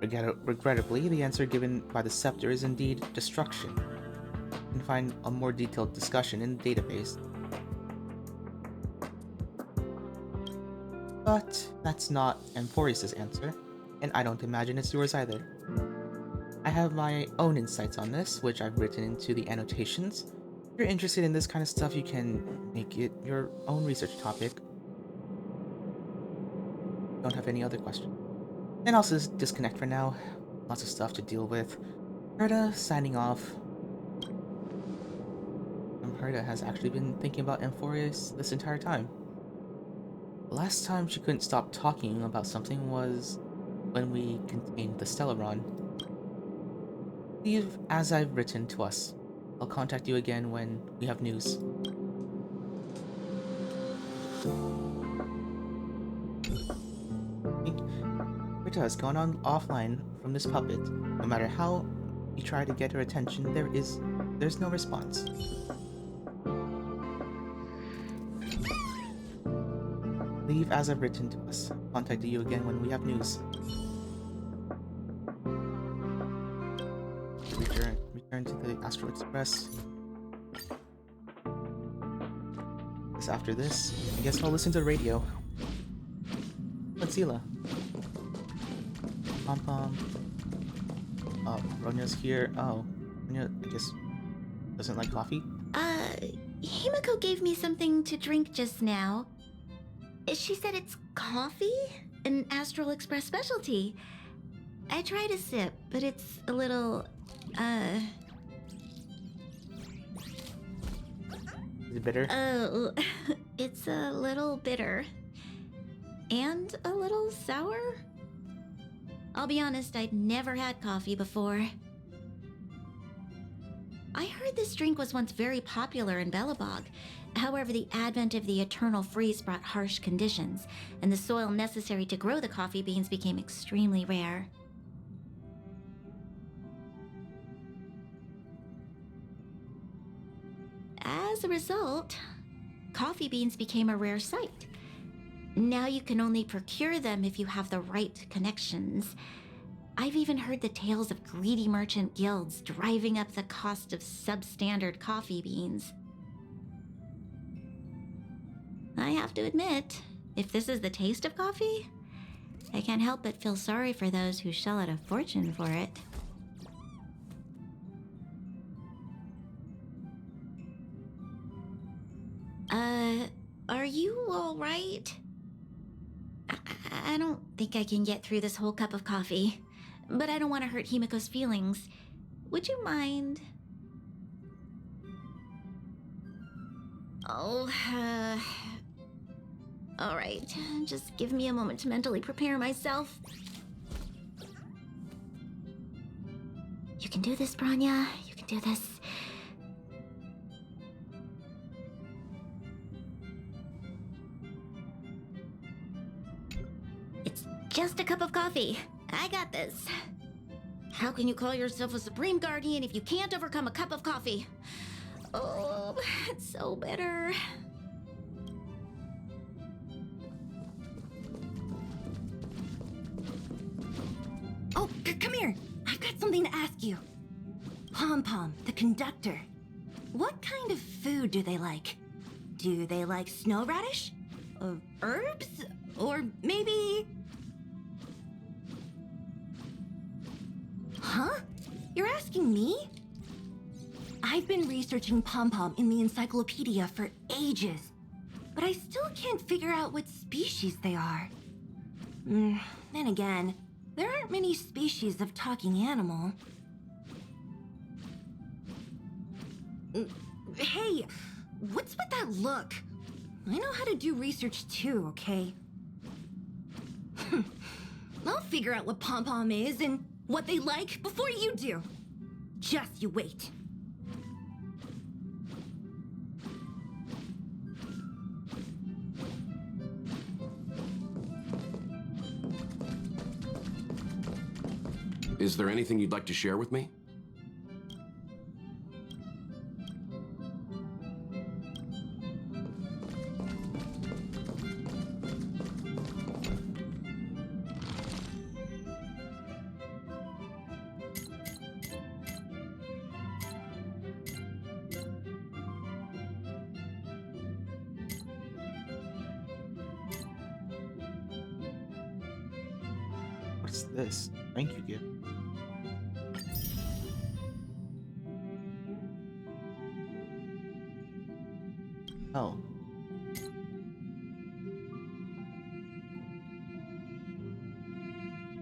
Regrettably, the answer given by the scepter is indeed destruction. You can find a more detailed discussion in the database. But that's not Amphoreus' answer, and I don't imagine it's yours either. I have my own insights on this, which I've written into the annotations. If you're interested in this kind of stuff, you can make it your own research topic. Don't have any other questions. And I'll just disconnect for now. Lots of stuff to deal with. Herta signing off. Herta has actually been thinking about Amphoreus this entire time. The last time she couldn't stop talking about something was when we contained the Stellaron. Leave as I've written to us. I'll contact you again when we have news. Rita has gone on offline from this puppet. No matter how you try to get her attention, there's no response. Leave as I've written to us. Contact you again when we have news. Return to the Astral Express. After this, I guess I'll listen to the radio. What's Hila? Pom Pom. Ronya's here. Oh, Ronya, I guess, doesn't like coffee? Himiko gave me something to drink just now. She said it's coffee? An Astral Express specialty. I tried a sip, but it's a little, Is it bitter? Oh, it's a little bitter. And a little sour? I'll be honest, I'd never had coffee before. I heard this drink was once very popular in Belobog. However, the advent of the eternal freeze brought harsh conditions, and the soil necessary to grow the coffee beans became extremely rare. As a result, coffee beans became a rare sight. Now you can only procure them if you have the right connections. I've even heard the tales of greedy merchant guilds driving up the cost of substandard coffee beans. I have to admit, if this is the taste of coffee, I can't help but feel sorry for those who shell out a fortune for it. Are you all right? I don't think I can get through this whole cup of coffee, but I don't want to hurt Himiko's feelings. Would you mind? Oh, all right. Just give me a moment to mentally prepare myself. You can do this, Branya. You can do this. Just a cup of coffee. I got this. How can you call yourself a Supreme Guardian if you can't overcome a cup of coffee? Oh, it's so bitter. Oh, come here. I've got something to ask you. Pom Pom, the conductor. What kind of food do they like? Do they like snow radish? Herbs? Or maybe... Huh? You're asking me? I've been researching Pom Pom in the encyclopedia for ages, but I still can't figure out what species they are. Then again, there aren't many species of talking animal. Hey, what's with that look? I know how to do research too, okay? I'll figure out what Pom Pom is and what they like before you do. Just you wait. Is there anything you'd like to share with me? What's this? Thank you, gift. Oh.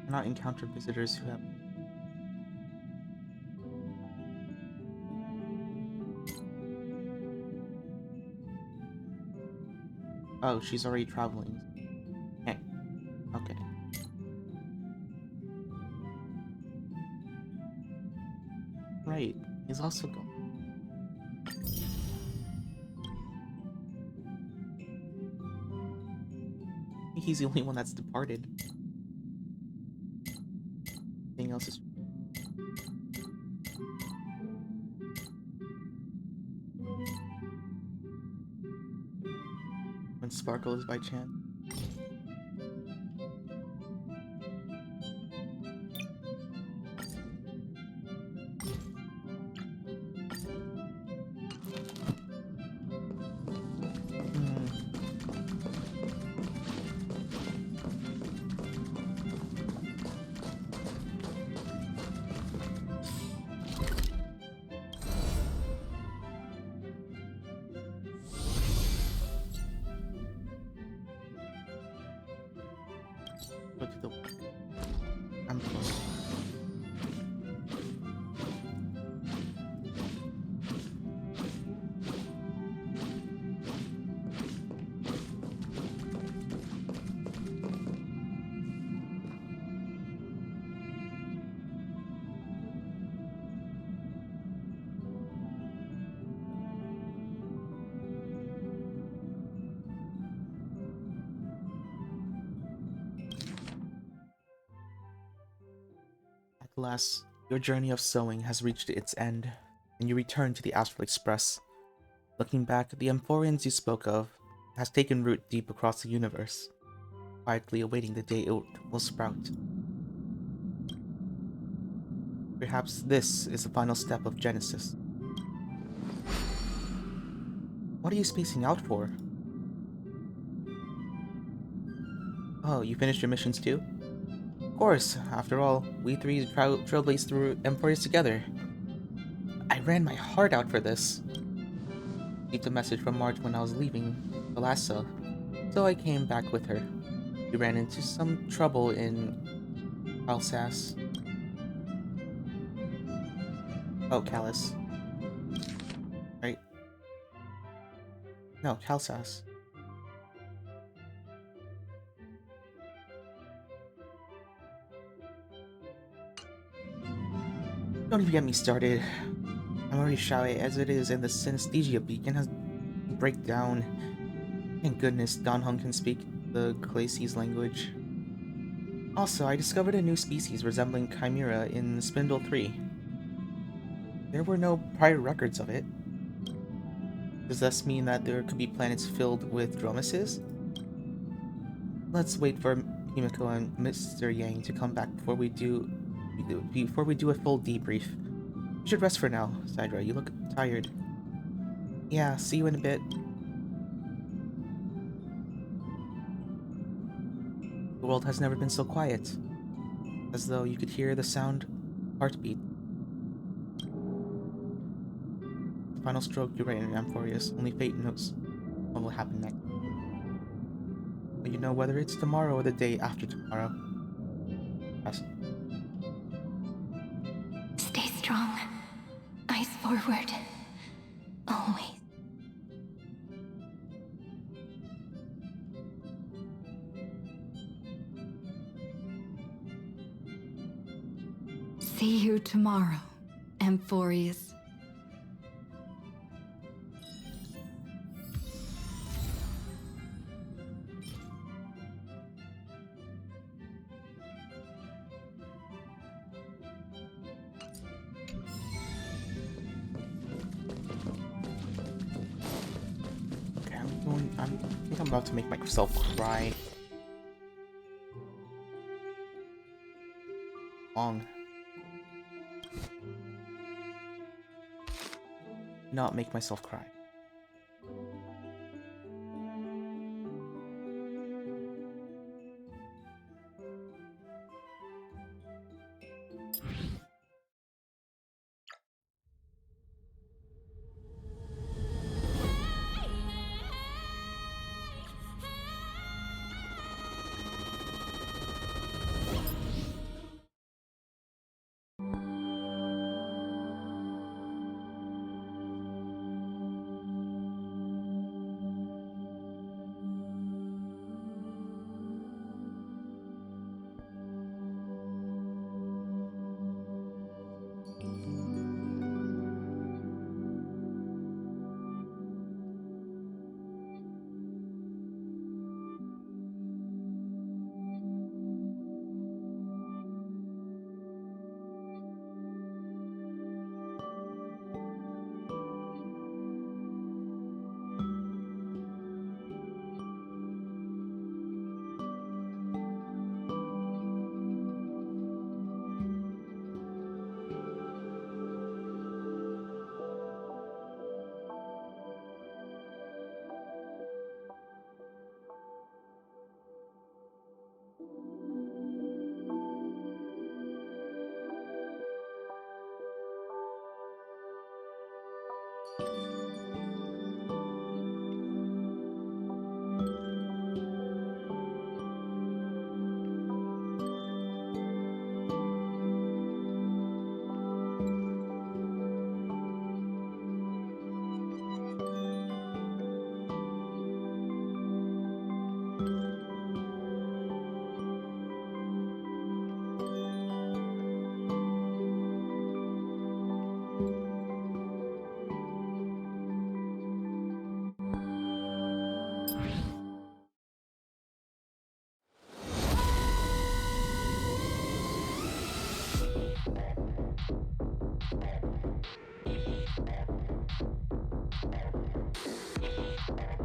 Cannot encounter visitors who have... Oh, she's already traveling. Okay. Okay. Right. He's also gone. I think he's the only one that's departed. Everything else is... When Sparkle is by chance. Look at the Amphoreus. At last, your journey of sewing has reached its end, and you return to the Astral Express. Looking back, the Amphoreans you spoke of has taken root deep across the universe, quietly awaiting the day it will sprout. Perhaps this is the final step of Genesis. What are you spacing out for? Oh, you finished your missions too? Of course, after all, we three trailblazed through Amphoreus together. I ran my heart out for this. Received a message from Marge when I was leaving the last cell, so I came back with her. We ran into some trouble in Alsace. Oh, Callus. Right? No, Calsas. Don't even get me started. I'm already shy as it is, and the synesthesia beacon has breakdown. Thank goodness Don Hung can speak the Khaleesi's language. Also, I discovered a new species resembling Chimera in Spindle 3. There were no prior records of it. Does this mean that there could be planets filled with Dromuses? Let's wait for Himiko and Mr. Yang to come back before we do a full debrief. You should rest for now, Sidra. You look tired. Yeah, see you in a bit. The world has never been so quiet. As though you could hear the sound heartbeat. The final stroke you write in Amphoreus. Only fate knows what will happen next. But you know whether it's tomorrow or the day after tomorrow. Yes. Stay strong. Eyes forward. Always. See you tomorrow, Amphoreus. Okay, I think I'm about to make myself cry. Long. Not make myself cry.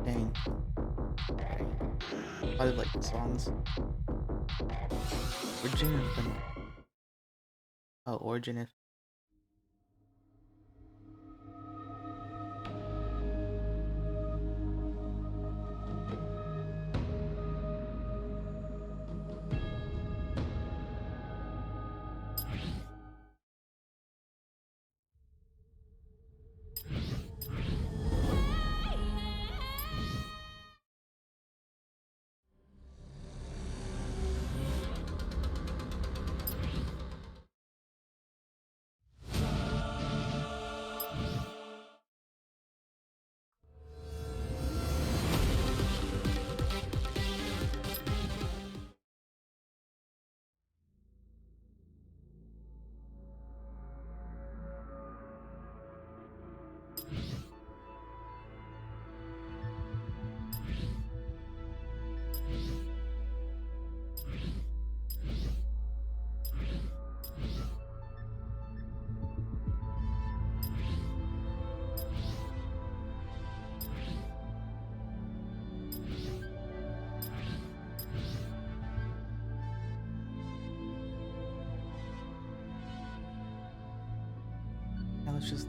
Dang. Okay. I like the songs. Origin of them. Oh, Origin of. let's just.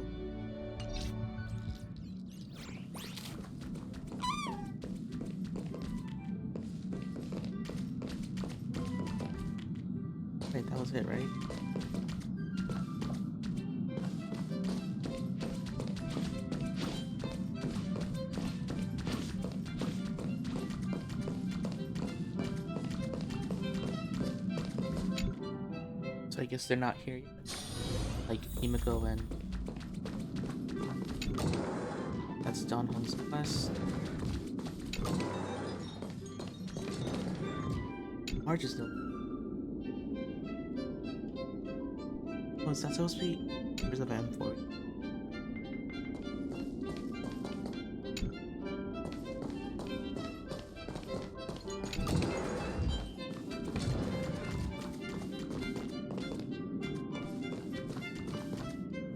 Wait, that was it, right? So I guess they're not here yet. Like Himiko and that's Don Hong's quest. Marge is still. Oh, is that supposed to be? There's a Amphoreus.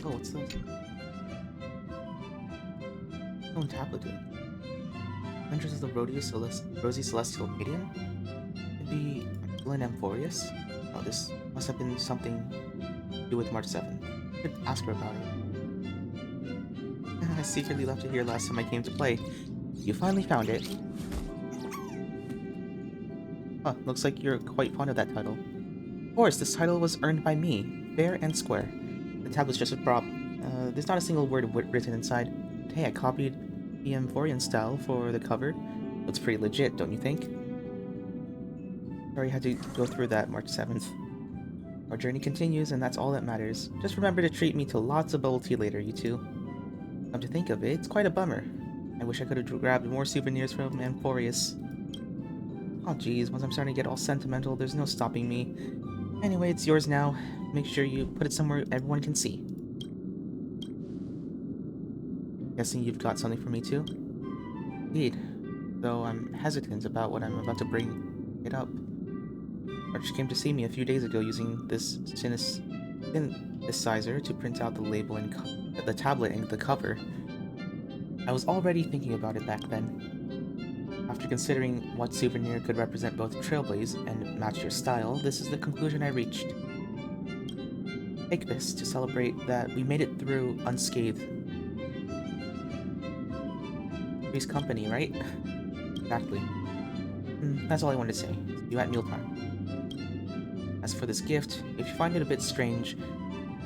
Oh, what's this? Oh, and tablet dude. Adventures of the Rosy Celestial Radiant? Could be Lynn Amphoreus? Oh, this must have been something to do with March 7th. Could ask her about it. I secretly left it here last time I came to play. You finally found it. Huh, looks like you're quite fond of that title. Of course, this title was earned by me, fair and square. The tablet's just a prop. There's not a single word written inside. Hey, I copied the Amphorian style for the cover. Looks pretty legit, don't you think? Sorry I had to go through that March 7th. Our journey continues, and that's all that matters. Just remember to treat me to lots of bubble tea later, you two. Come to think of it, it's quite a bummer. I wish I could have grabbed more souvenirs from Amphoreus. Oh geez, once I'm starting to get all sentimental, there's no stopping me. Anyway, it's yours now. Make sure you put it somewhere everyone can see. Guessing you've got something for me too? Indeed. Though I'm hesitant about what I'm about to bring it up. Arch came to see me a few days ago using this synthesizer to print out the label and the tablet and the cover. I was already thinking about it back then. After considering what souvenir could represent both Trailblaze and match your style, this is the conclusion I reached. Take this to celebrate that we made it through unscathed. Three's company, right? Exactly. That's all I wanted to say. See you at mealtime. As for this gift, if you find it a bit strange...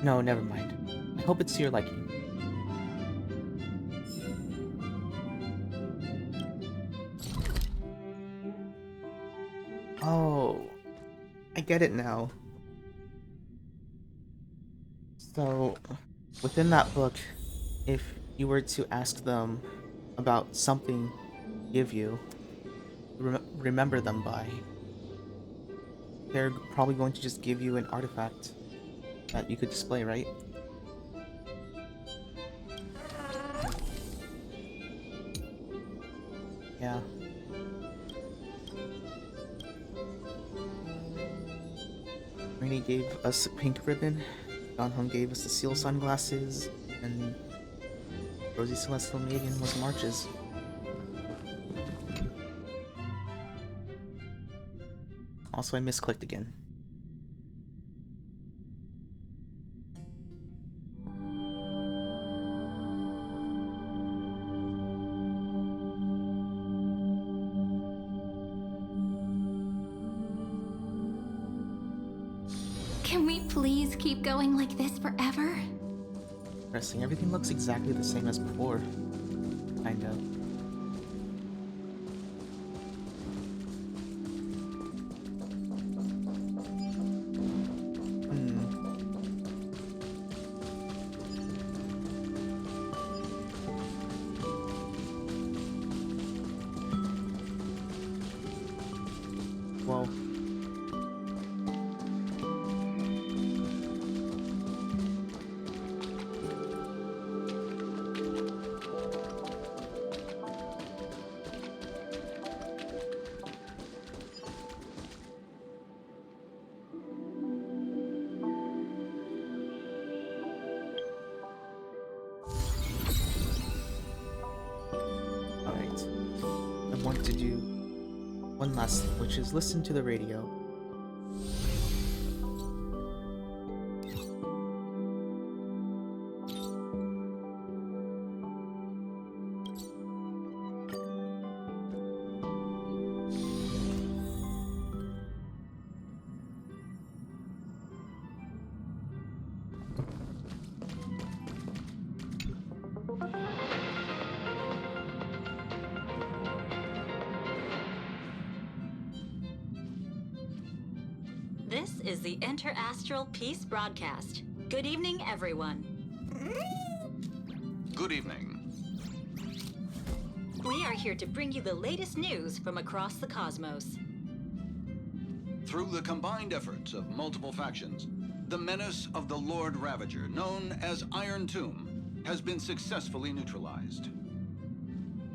No, never mind. I hope it's to your liking. Oh, I get it now. So, within that book, if you were to ask them about something to give you, remember them by, they're probably going to just give you an artifact that you could display, right? Yeah. Rainy gave us a pink ribbon, Donhong gave us the seal sunglasses, and Rosy Celestial Maiden was March's. Also, I misclicked again. Can we please keep going like this forever? Interesting. Everything looks exactly the same as before. Kind of. Well. Alright. I want to do one last thing, which is listen to the radio. This is the Interastral Peace Broadcast. Good evening, everyone. Good evening. We are here to bring you the latest news from across the cosmos. Through the combined efforts of multiple factions, the menace of the Lord Ravager, known as Iron Tomb, has been successfully neutralized.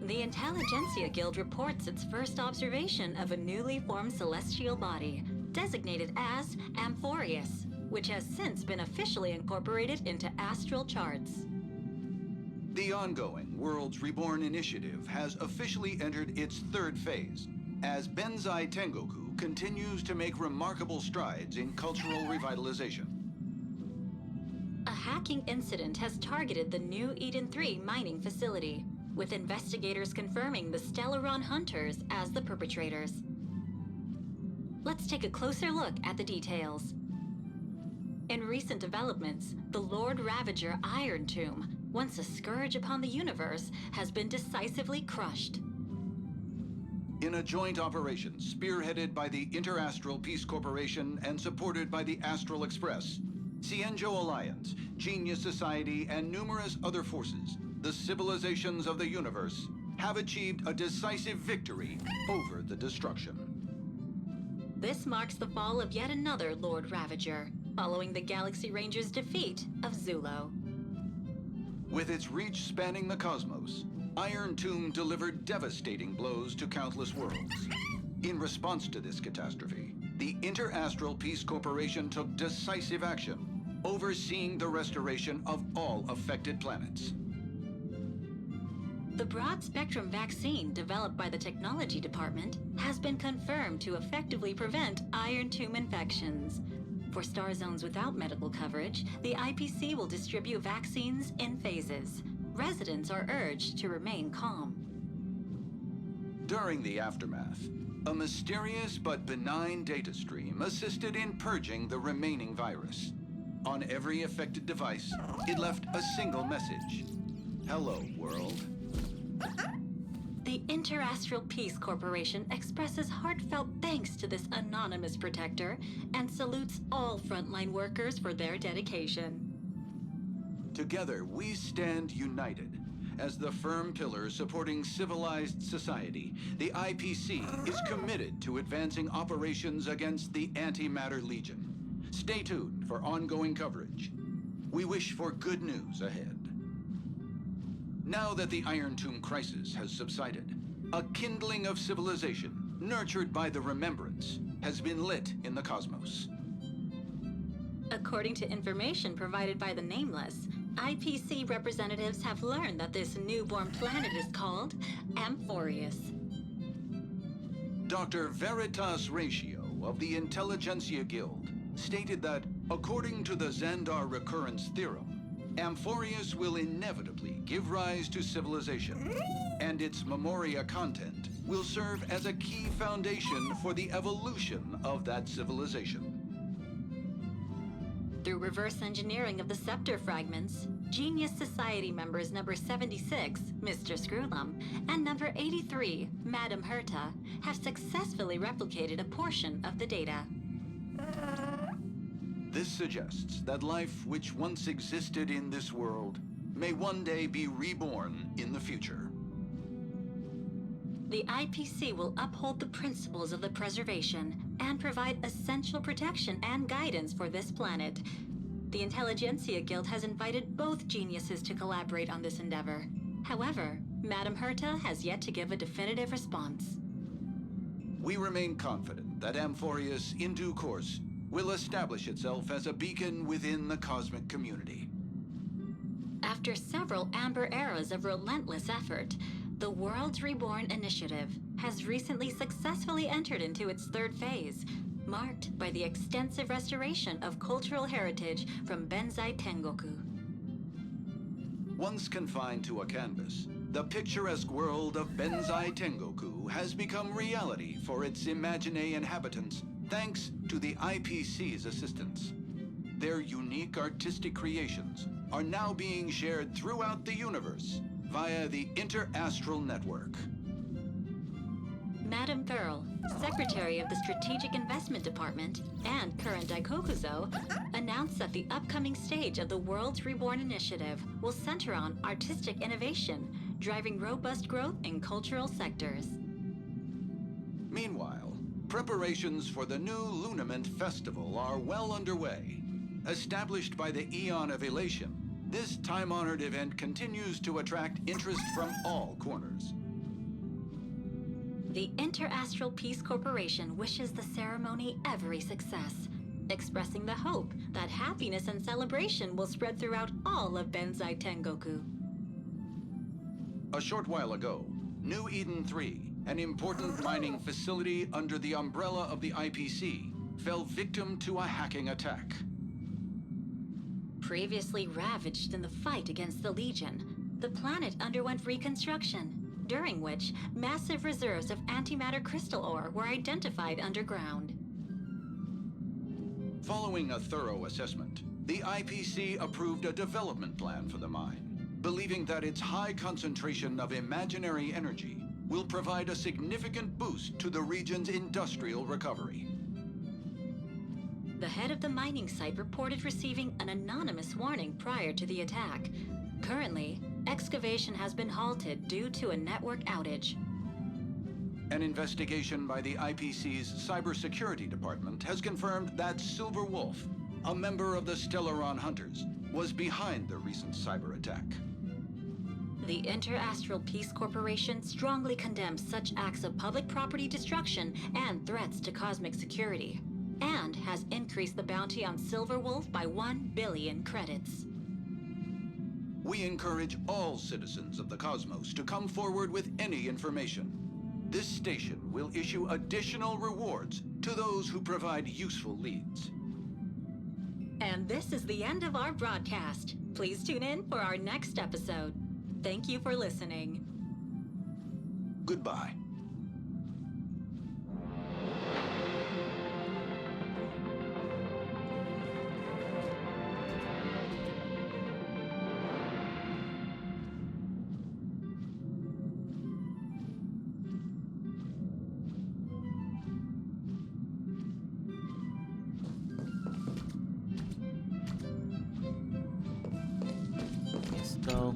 The Intelligentsia Guild reports its first observation of a newly formed celestial body, designated as Amphoreus, which has since been officially incorporated into astral charts. The ongoing Worlds Reborn initiative has officially entered its third phase, as Benzai Tengoku continues to make remarkable strides in cultural revitalization. A hacking incident has targeted the new Eden 3 mining facility, with investigators confirming the Stellaron Hunters as the perpetrators. Let's take a closer look at the details. In recent developments, the Lord Ravager Iron Tomb, once a scourge upon the universe, has been decisively crushed. In a joint operation spearheaded by the Interastral Peace Corporation and supported by the Astral Express, Cienjo Alliance, Genius Society, and numerous other forces, the civilizations of the universe have achieved a decisive victory over the destruction. This marks the fall of yet another Lord Ravager, following the Galaxy Rangers' defeat of Zulo. With its reach spanning the cosmos, Iron Tomb delivered devastating blows to countless worlds. In response to this catastrophe, the Interastral Peace Corporation took decisive action, overseeing the restoration of all affected planets. The broad-spectrum vaccine developed by the Technology Department has been confirmed to effectively prevent Iron Tomb infections. For star zones without medical coverage, the IPC will distribute vaccines in phases. Residents are urged to remain calm. During the aftermath, a mysterious but benign data stream assisted in purging the remaining virus. On every affected device, it left a single message. Hello, world. The Interastral Peace Corporation expresses heartfelt thanks to this anonymous protector and salutes all frontline workers for their dedication. Together, we stand united. As the firm pillar supporting civilized society, the IPC is committed to advancing operations against the Antimatter Legion. Stay tuned for ongoing coverage. We wish for good news ahead. Now that the Iron Tomb crisis has subsided, a kindling of civilization, nurtured by the Remembrance, has been lit in the cosmos. According to information provided by the Nameless, IPC representatives have learned that this newborn planet is called Amphoreus. Dr. Veritas Ratio of the Intelligentsia Guild stated that, according to the Xandar Recurrence Theorem, Amphoreus will inevitably give rise to civilization, and its Memoria content will serve as a key foundation for the evolution of that civilization. Through reverse engineering of the scepter fragments, Genius Society members number 76, Mr. Screwlum, and number 83, Madam Herta, have successfully replicated a portion of the data. This suggests that life which once existed in this world may one day be reborn in the future. The IPC will uphold the principles of the preservation and provide essential protection and guidance for this planet. The Intelligentsia Guild has invited both geniuses to collaborate on this endeavor. However, Madam Herta has yet to give a definitive response. We remain confident that Amphoreus, in due course, will establish itself as a beacon within the cosmic community. After several amber eras of relentless effort, the Worlds Reborn initiative has recently successfully entered into its third phase, marked by the extensive restoration of cultural heritage from Benzai Tengoku. Once confined to a canvas, the picturesque world of Benzai Tengoku has become reality for its Imagine inhabitants, thanks to the IPC's assistance. Their unique artistic creations are now being shared throughout the universe via the Interastral Network. Madame Pearl, Secretary of the Strategic Investment Department and current Daikokuzo, announced that the upcoming stage of the World's Reborn Initiative will center on artistic innovation, driving robust growth in cultural sectors. Meanwhile, preparations for the new Lunament Festival are well underway. Established by the Eon of Elation, this time-honored event continues to attract interest from all corners. The Interastral Peace Corporation wishes the ceremony every success, expressing the hope that happiness and celebration will spread throughout all of Benzai Tengoku. A short while ago, New Eden 3, an important mining facility under the umbrella of the IPC, fell victim to a hacking attack. Previously ravaged in the fight against the Legion, the planet underwent reconstruction, during which massive reserves of antimatter crystal ore were identified underground. Following a thorough assessment, the IPC approved a development plan for the mine, believing that its high concentration of imaginary energy will provide a significant boost to the region's industrial recovery. The head of the mining site reported receiving an anonymous warning prior to the attack. Currently, excavation has been halted due to a network outage. An investigation by the IPC's cybersecurity department has confirmed that Silver Wolf, a member of the Stellaron Hunters, was behind the recent cyber attack. The Interastral Peace Corporation strongly condemns such acts of public property destruction and threats to cosmic security, and has increased the bounty on Silver Wolf by 1 billion credits. We encourage all citizens of the cosmos to come forward with any information. This station will issue additional rewards to those who provide useful leads. And this is the end of our broadcast. Please tune in for our next episode. Thank you for listening. Goodbye. So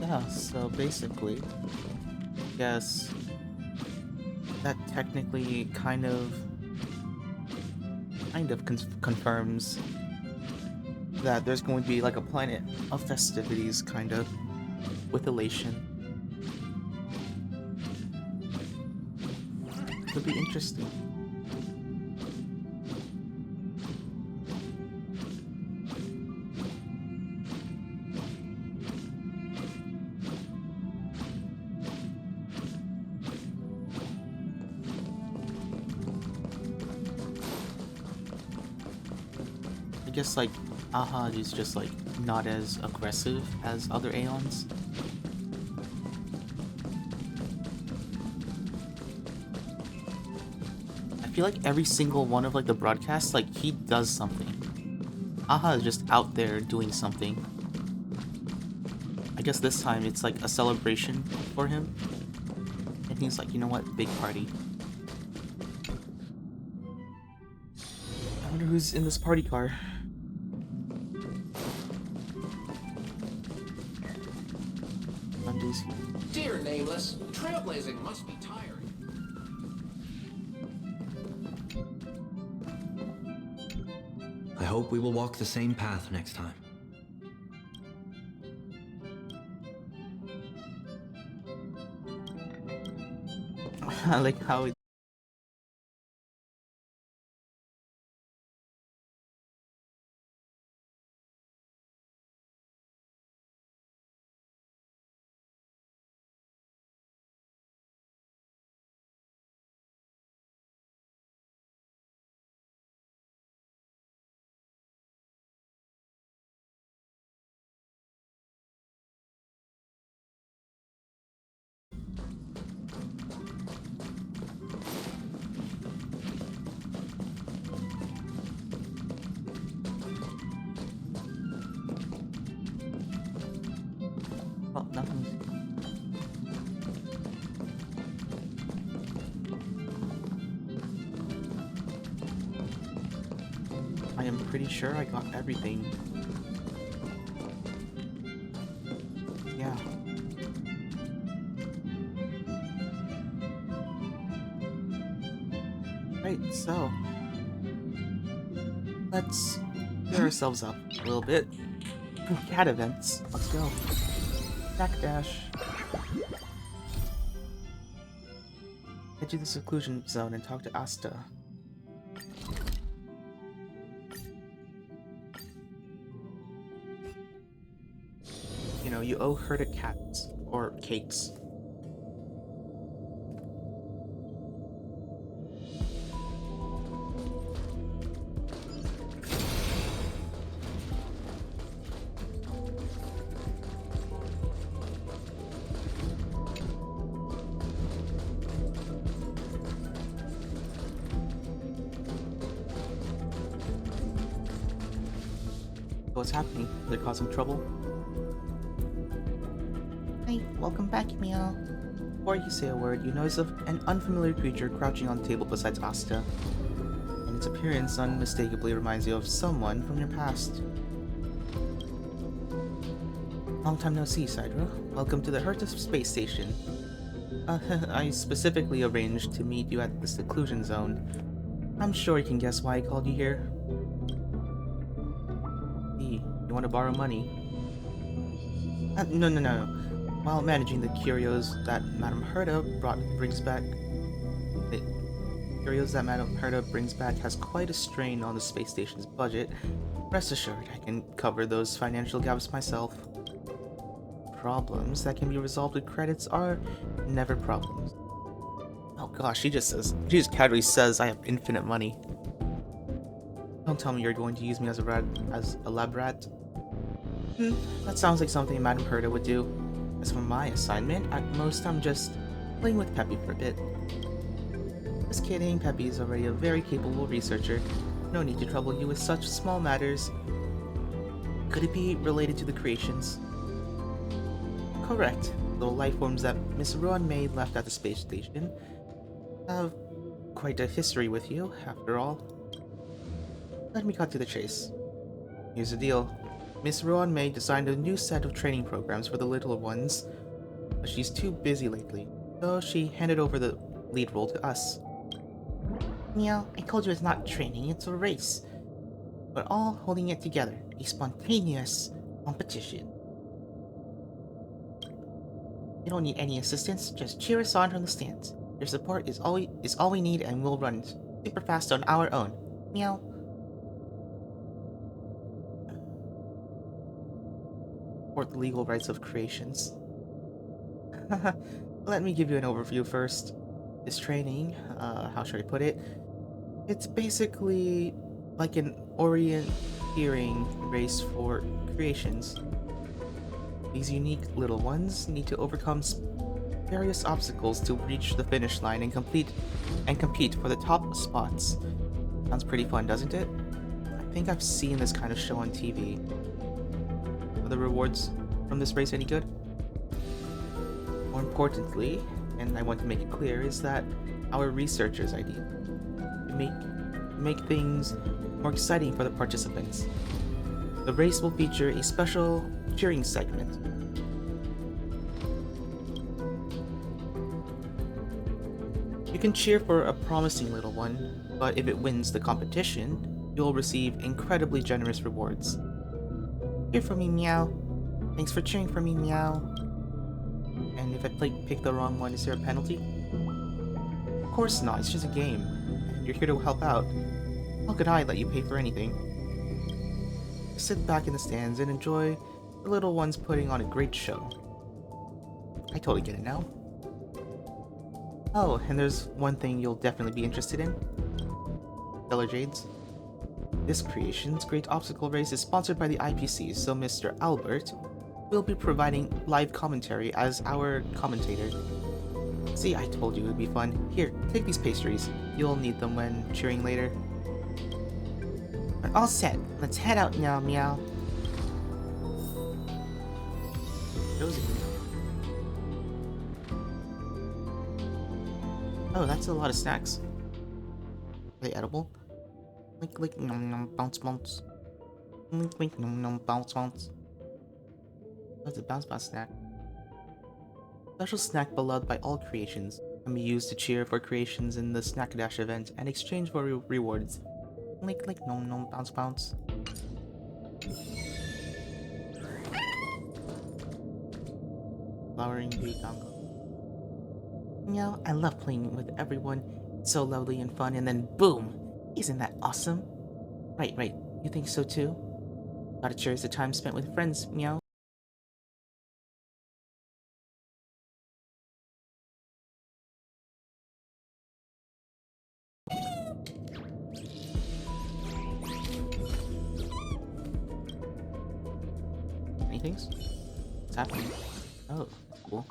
yeah, so basically, I guess that technically kind of confirms that there's going to be like a planet of festivities, kind of, with elation. Could be interesting. I guess like Aha is just like not as aggressive as other Aeons. I feel like every single one of like the broadcasts, like he does something. Aha is just out there doing something. I guess this time it's like a celebration for him. And he's like, you know what, big party. I wonder who's in this party car. Dear Nameless, trailblazing must be tiring. I hope we will walk the same path next time. I like how it nothing. I am pretty sure I got everything. Yeah. Right, so let's gear ourselves up a little bit. Cat events. Let's go. Backdash. Head to the seclusion zone and talk to Asta. You know, you owe her to cats or cakes. What's happening? They're causing trouble? Hey, welcome back, Meow. Before you say a word, you notice an unfamiliar creature crouching on the table beside Asta, and its appearance unmistakably reminds you of someone from your past. Long time no see, Sidra. Welcome to the Herta space station. I specifically arranged to meet you at the seclusion zone. I'm sure you can guess why I called you here. You want to borrow money? No. While managing the curios that Madame Herta brings back has quite a strain on the space station's budget. Rest assured, I can cover those financial gaps myself. Problems that can be resolved with credits are never problems. Oh gosh, she just casually says I have infinite money. Don't tell me you're going to use me as a lab rat. That sounds like something Madame Herta would do. As for my assignment, at most I'm just playing with Peppy for a bit. Just kidding, Peppy is already a very capable researcher. No need to trouble you with such small matters. Could it be related to the creations? Correct. Little life forms that Miss Rowan May left at the space station have quite a history with you, after all. Let me cut to the chase. Here's the deal. Miss Rowan May designed a new set of training programs for the little ones, but she's too busy lately, so she handed over the lead role to us. Meow, I told you it's not training, it's a race. We're all holding it together, a spontaneous competition. You don't need any assistance, just cheer us on from the stands. Your support is all we need, and we'll run super fast on our own. Meow. The legal rights of creations. Let me give you an overview first. This training, how should I put it? It's basically like an orienteering race for creations. These unique little ones need to overcome various obstacles to reach the finish line and compete for the top spots. Sounds pretty fun, doesn't it? I think I've seen this kind of show on TV. The rewards from this race any good? More importantly, and I want to make it clear, is that our researchers' idea to make things more exciting for the participants. The race will feature a special cheering segment. You can cheer for a promising little one, but if it wins the competition, you'll receive incredibly generous rewards. Cheer for me, Meow. Thanks for cheering for me, Meow. And if I pick the wrong one, is there a penalty? Of course not, it's just a game. You're here to help out. How could I let you pay for anything? Sit back in the stands and enjoy the little ones putting on a great show. I totally get it now. Oh, and there's one thing you'll definitely be interested in. Stellar Jades. This creation's great obstacle race is sponsored by the IPC, so Mr. Albert will be providing live commentary as our commentator. See, I told you it would be fun. Here, take these pastries. You'll need them when cheering later. We're all set. Let's head out now, Meow. Josie. Oh, that's a lot of snacks. Are they edible? Lick, nom nom, bounce, bounce. Lick, nom nom, bounce, bounce. That's a bounce, bounce snack. Special snack beloved by all creations. Can be used to cheer for creations in the Snack Dash event and exchange for rewards. Lick, nom nom, bounce, bounce. Flowering Bee Dongo. I love playing with everyone. It's so lovely and fun, and then boom! Isn't that awesome? Right. You think so too? Gotta cherish the time spent with friends, meow. Anything? What's happening? Oh, that's cool.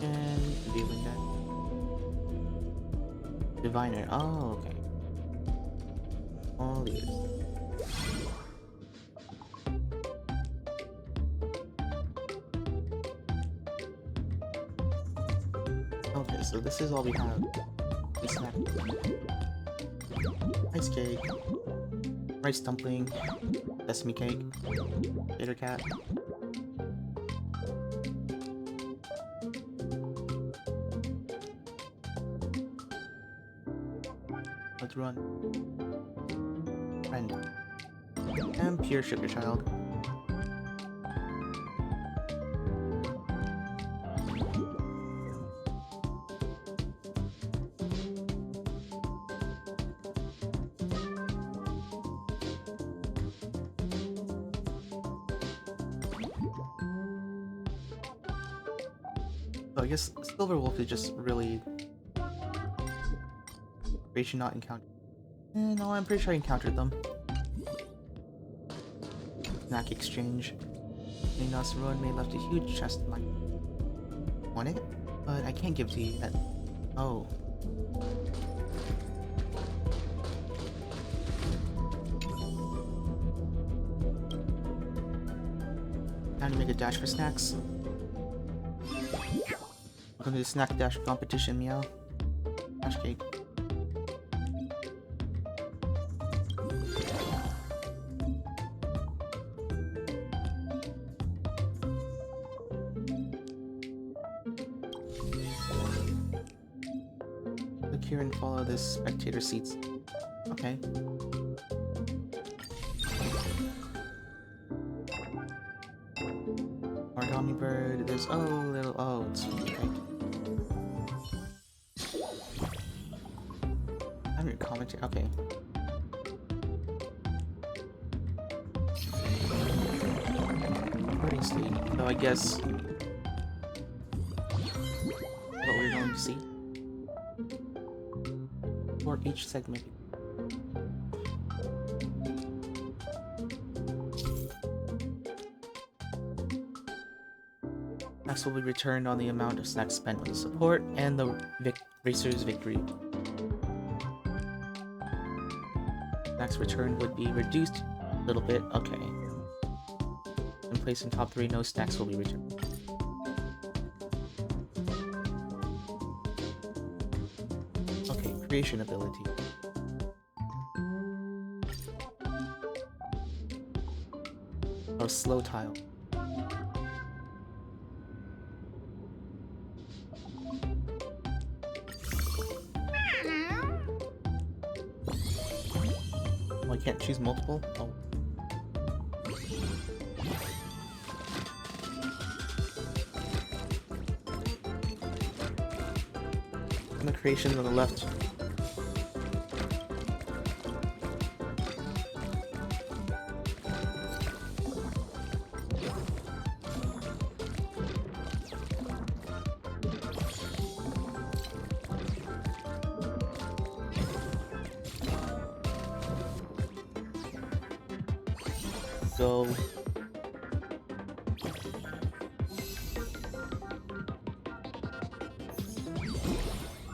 And dealing that. Diviner. Oh, okay. All these. Okay, so this is all we have. Snack. Ice cake. Rice dumpling. Sesame cake. Gator cat. Let's run. Friend. And pure sugar child. So I guess Silver Wolf is just really creation not encountered. No, I'm pretty sure I encountered them. Snack exchange. Minos Ruin may left a huge chest in my... Want it? But I can't give to you yet. Oh. Time to make a dash for snacks. Welcome to the Snack Dash competition, meow. Dash cake. Look here and follow this spectator seats. Okay. Origami bird, there's it's okay. I'm your commentary. Okay. Recording stage. So I guess what we're going to see for each segment. Snacks will be returned on the amount of snacks spent on the support and the racer's victory. Snacks returned would be reduced a little bit. Okay. In place in top 3, no snacks will be returned. Okay, creation ability. Oh, slow tile. Oh, I can't choose multiple? Oh. And the creations on the left. Go.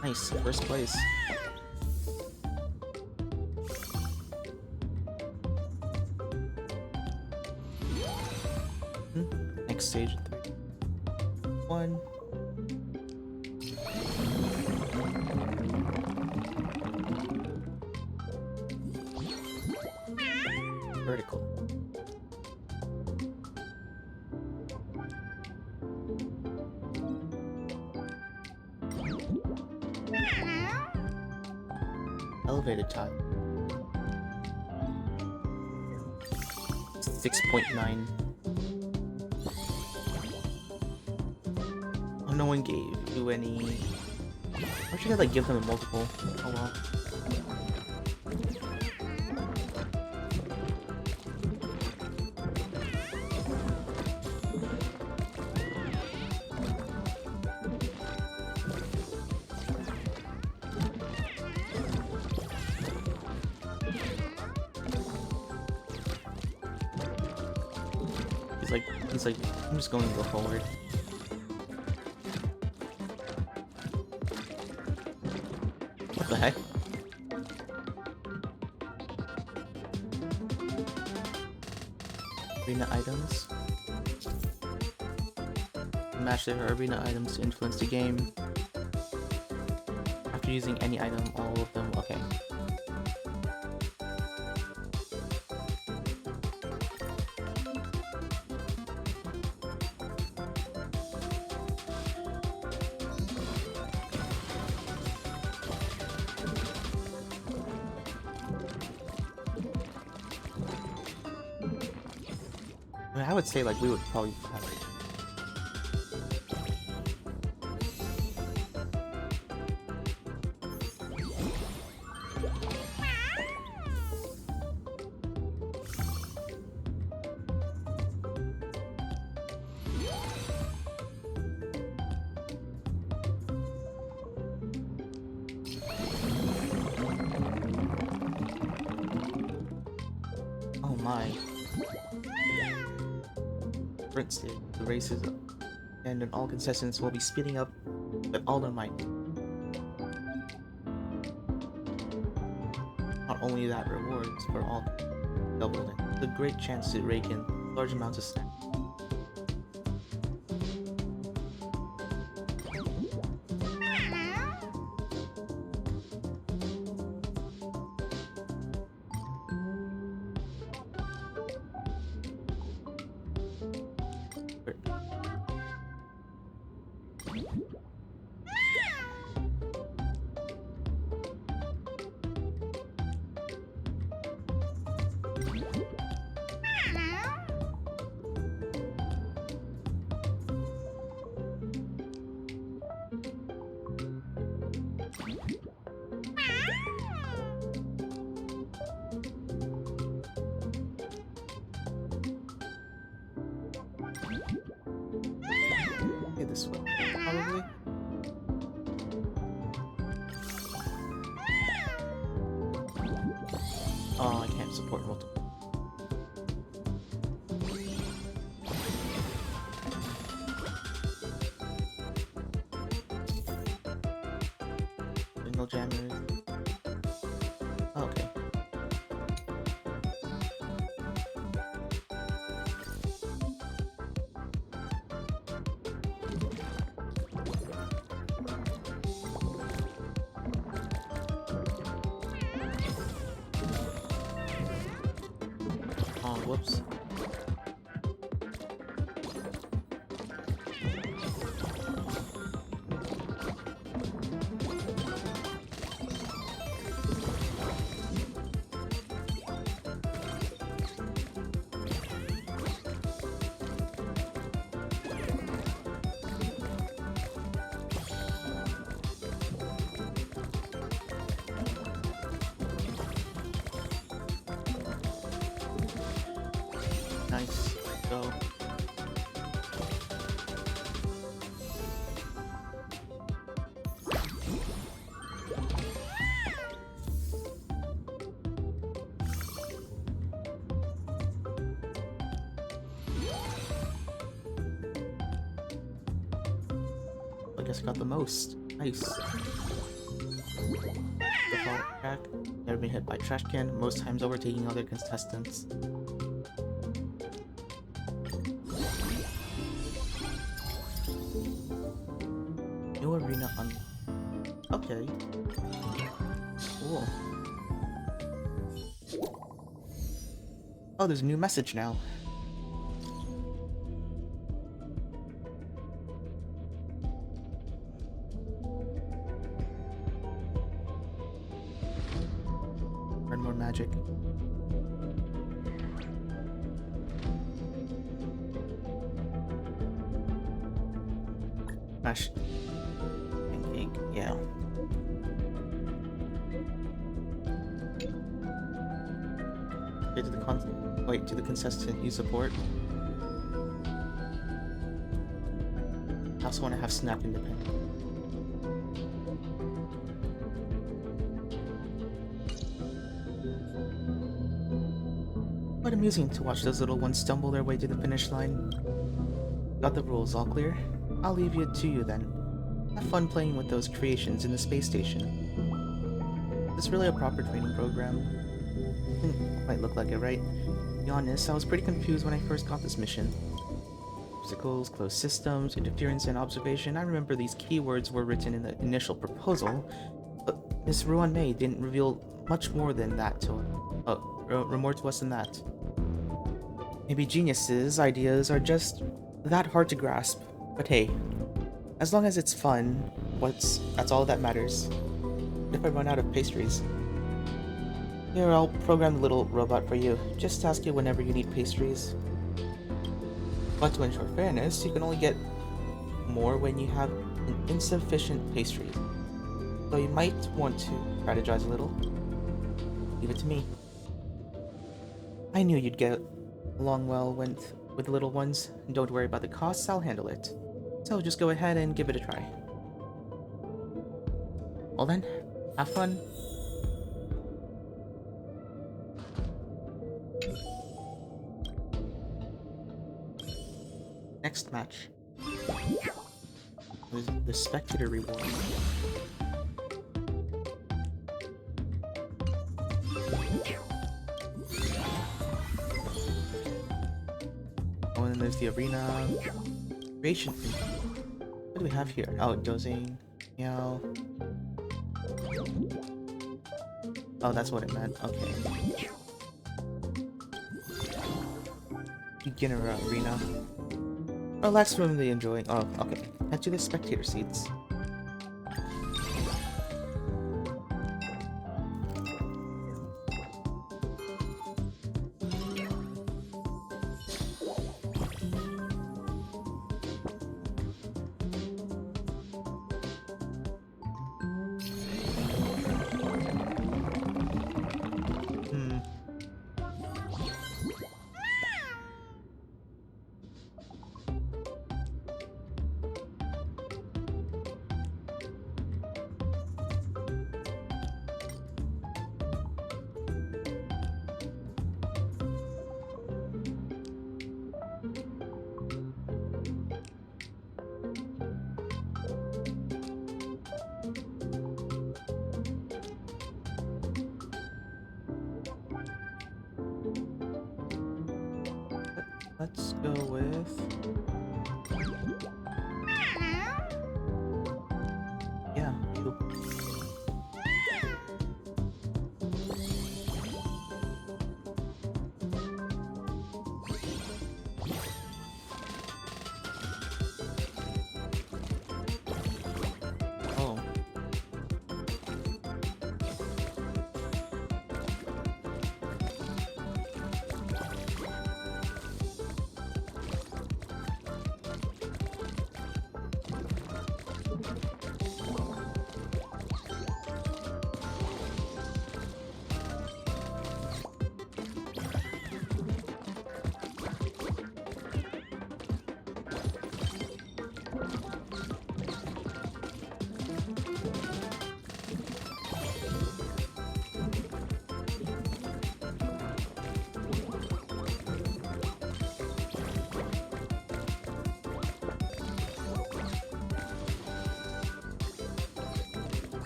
Nice, first place. Next stage 3. 1. elevated tile. 6.9. Oh, no one gave you any. Or should I like give them a multiple? Oh well. He's like, I'm just going to go forward. What the heck? Arena items. Match their arena items to influence the game. After using any item, all of them. Okay. I mean, I would say like we would probably have it. Oh my. The races and then all contestants will be speeding up with all their might. Not only that, rewards for all doubled in. It's a great chance to rake in large amounts of snacks. This way, probably. Oh, I can't support multiple. Signal jammers. Oh, okay. Whoops. Nice. Go. I guess I got the most. Nice. Default track. Never been hit by trash can, most times overtaking other contestants. New arena on. Okay. Cool. Oh, there's a new message now. magic. Smash. Pancake, yeah. Okay, to the contestant you support. I also want to have snack independent. Quite amusing to watch those little ones stumble their way to the finish line. Got the rules all clear? I'll leave it to you then. Have fun playing with those creations in the space station. Is this really a proper training program? Didn't quite look like it, right? To be honest, I was pretty confused when I first got this mission. Obstacles, closed systems, interference, and observation. I remember these keywords were written in the initial proposal, but Miss Ruan Mei didn't reveal much more than that to more to us than that. Maybe geniuses' ideas are just that hard to grasp, but hey, as long as it's fun, that's all that matters. If I run out of pastries, here, I'll program the little robot for you. Just ask you whenever you need pastries. But to ensure fairness, you can only get more when you have an insufficient pastry. So you might want to strategize a little. Leave it to me. I knew you'd get along well with the little ones. Don't worry about the costs, I'll handle it. So just go ahead and give it a try. Well then, have fun. Next match. The spectator reward. Oh, and then there's the arena. Creation. What do we have here? Oh, dozing. Meow. Oh, that's what it meant. Okay. Beginner arena. Relax, really enjoying. Oh, okay. Head to the spectator seats. Let's go with... Yeah, you. Oh.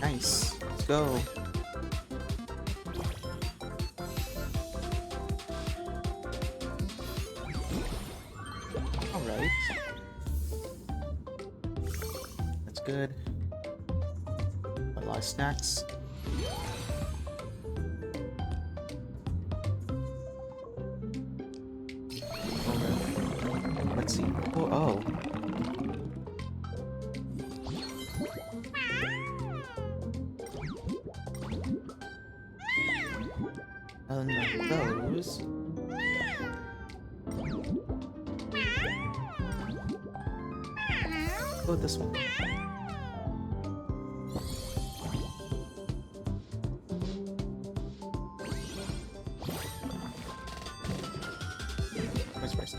Nice. Let's go. Alright. That's good. A lot of snacks. Alright. Let's see. Oh. go with this one. Where's first?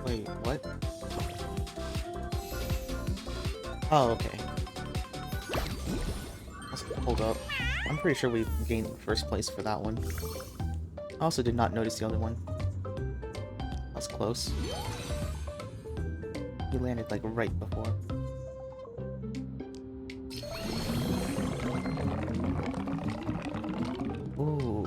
Wait, what? Oh, okay. Let's hold up. I'm pretty sure we gained first place for that one. I also did not notice the other one. That's close. He landed like right before. Ooh.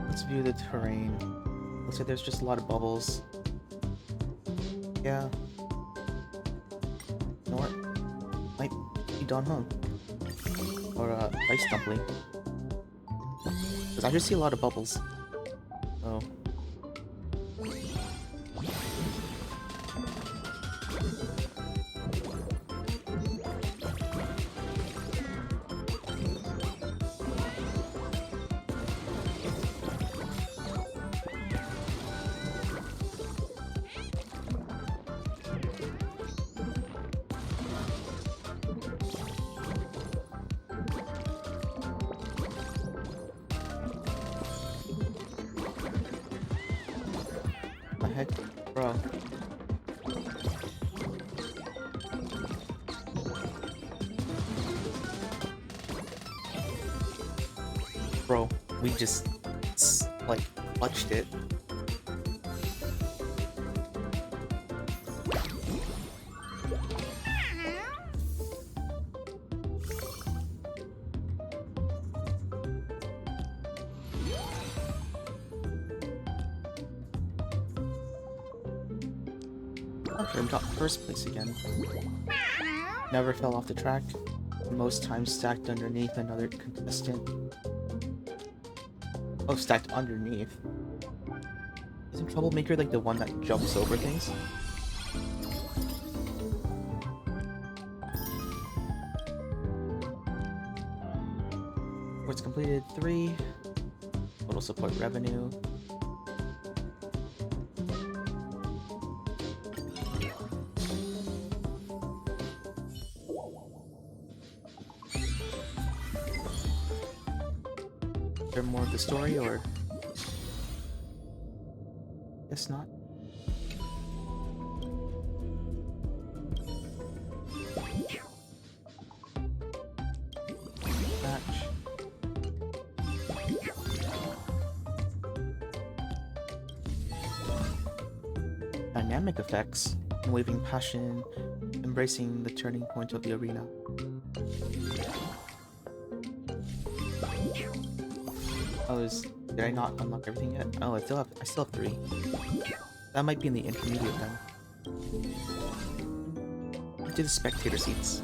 Let's view the terrain. Looks like there's just a lot of bubbles. Yeah. You know what? Might be done, huh? Or ice dumpling. Because I just see a lot of bubbles. Oh. The heck? Bro. Bro, we just, like, clutched it. Okay, we got first place again. Never fell off the track. Most times stacked underneath another contestant. Oh, stacked underneath. Isn't Troublemaker like the one that jumps over things? Reports completed 3. Total support revenue. Is there more of the story, or guess not? Match. Dynamic effects, waving passion, embracing the turning point of the arena. Did I not unlock everything yet? Oh, I still have 3. That might be in the intermediate then. To the spectator seats.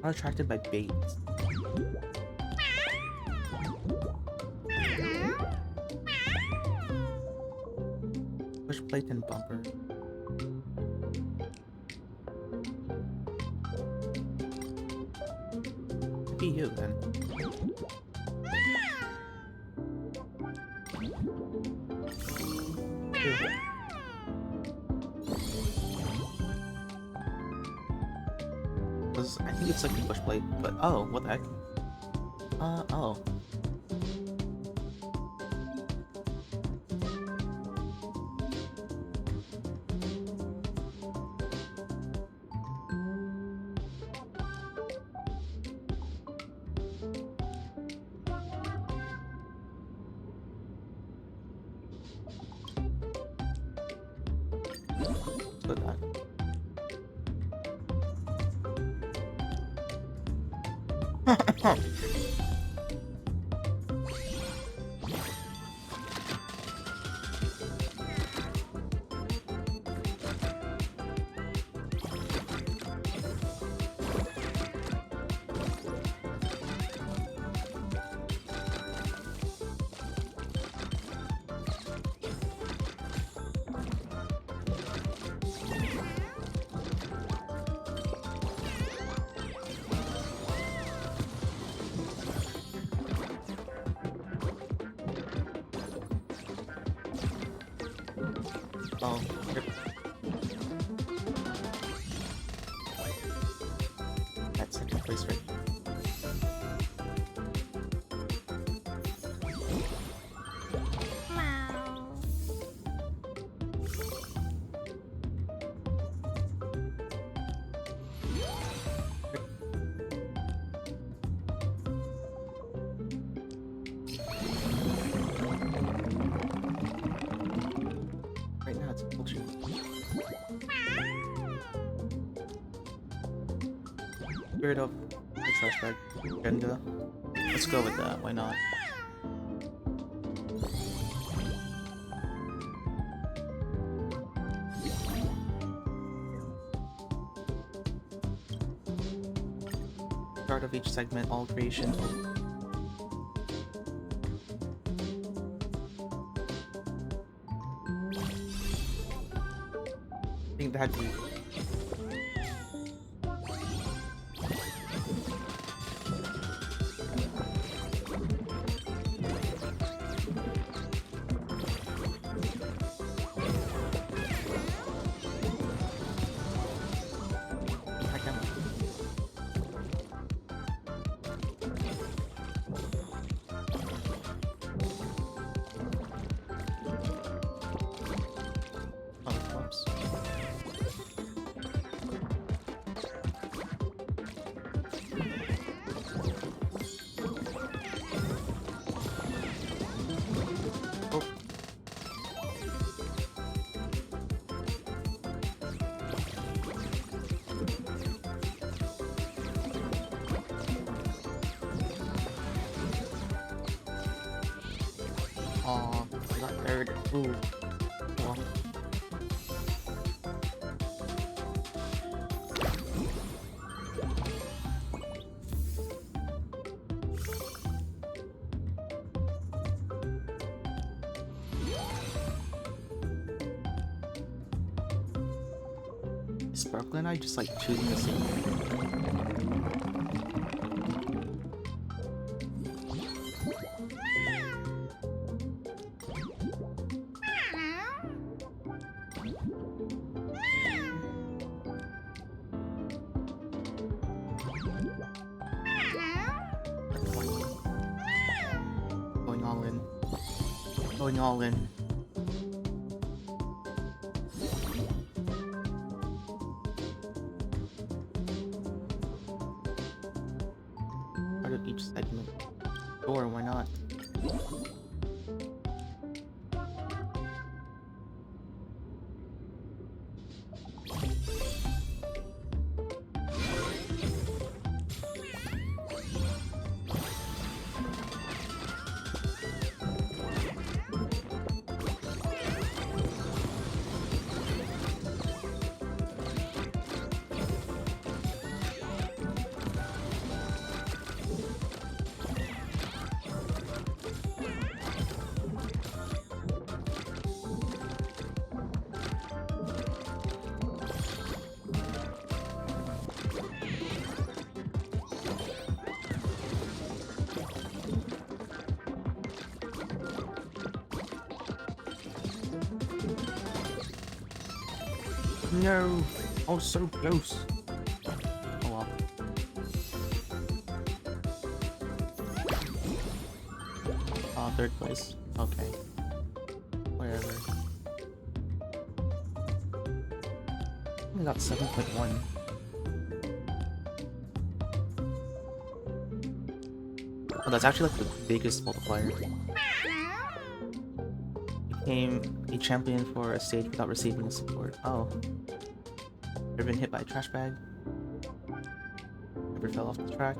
Not attracted by bait. plate and bumper. Could be you then. Ew. I think it's like a push plate, but oh, what the heck? Oh. Put that. Oh, yep. That's second place right. Right now it's bullshit. Spirit of suspect agenda. Let's go with that, why not? Start of each segment, all creation. I think that had to be. Aw, I got third. Ooh. Well. Is Sparkle and I just like choosing the same thing? Going all in. Going all in. Part of each segment. Sure, why not? No! Oh, so close. Oh well. Oh, third place. Okay. Whatever. I got 7.1. Oh, that's actually like the biggest multiplier. Became a champion for a stage without receiving support. Oh. Ever been hit by a trash bag? Ever fell off the track?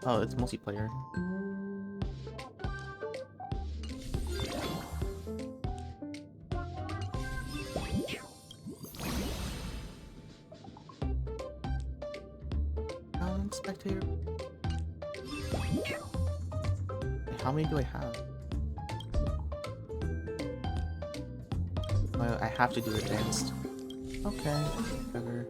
Oh, it's multiplayer. Spectator. How many do I have? Well, I have to do advanced. Okay, whatever.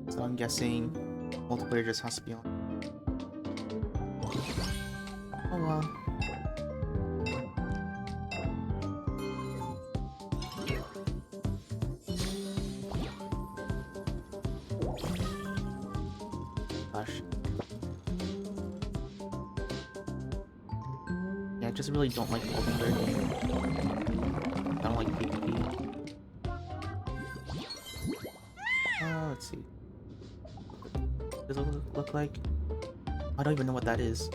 So I'm guessing multiplayer just has to be on. Oh well. Yeah, I just really don't like multiplayer game. I don't like PvP. Let's see. What does it look like? I don't even know what that is.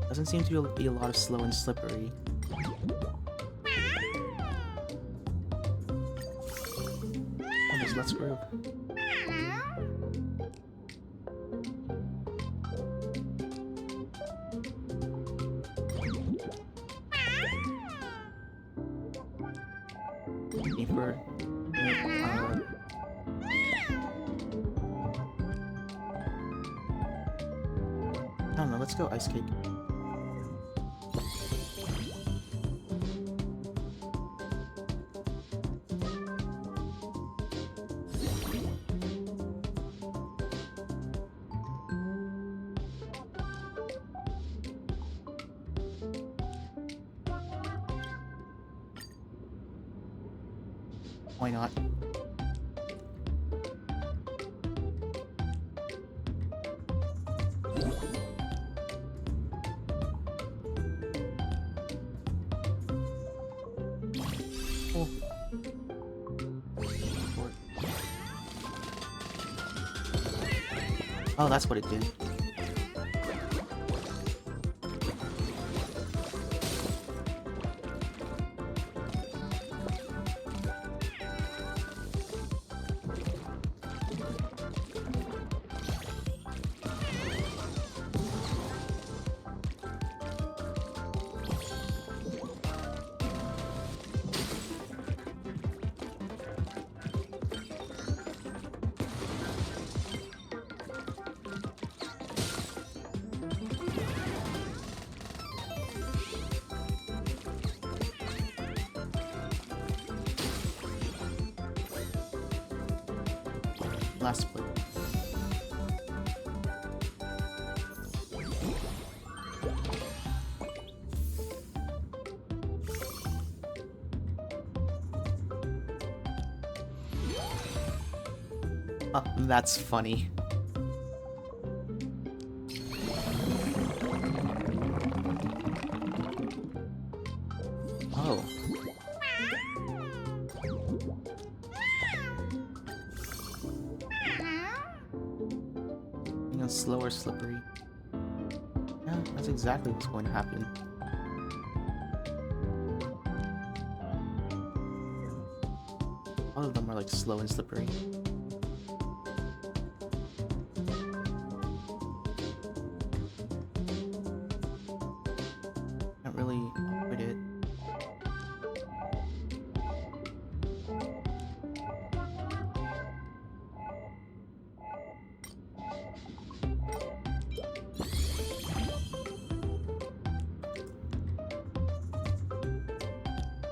Doesn't seem to be a lot of slow and slippery. Oh, there's Let's Groove. For I don't know, let's go Ice Cake. Why not? Oh. Oh, that's what it did. Last split. Oh, that's funny. Oh. Slow or slippery. Yeah, that's exactly what's going to happen. All of them are like slow and slippery. Can't really avoid it.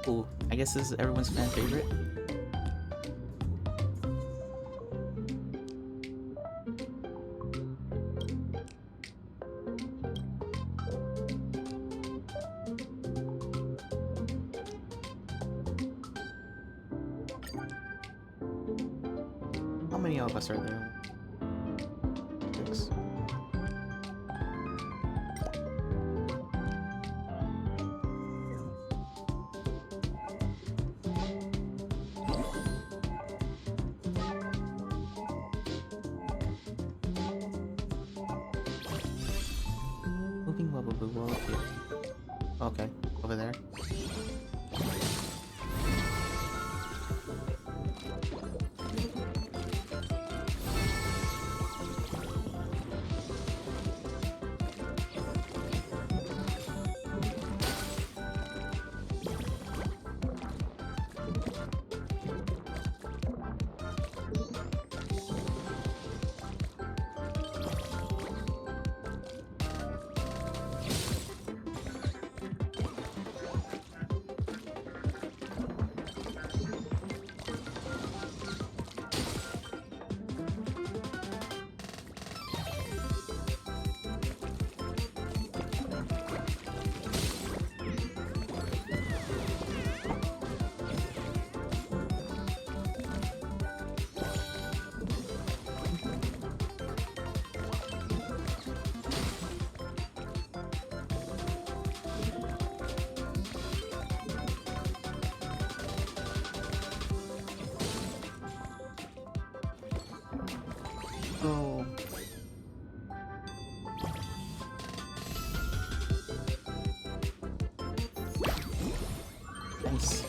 Ooh, I guess this is everyone's fan favorite. How many of us are there? 6. Moving level blue wall up here. Okay, over there. Oh. Nice.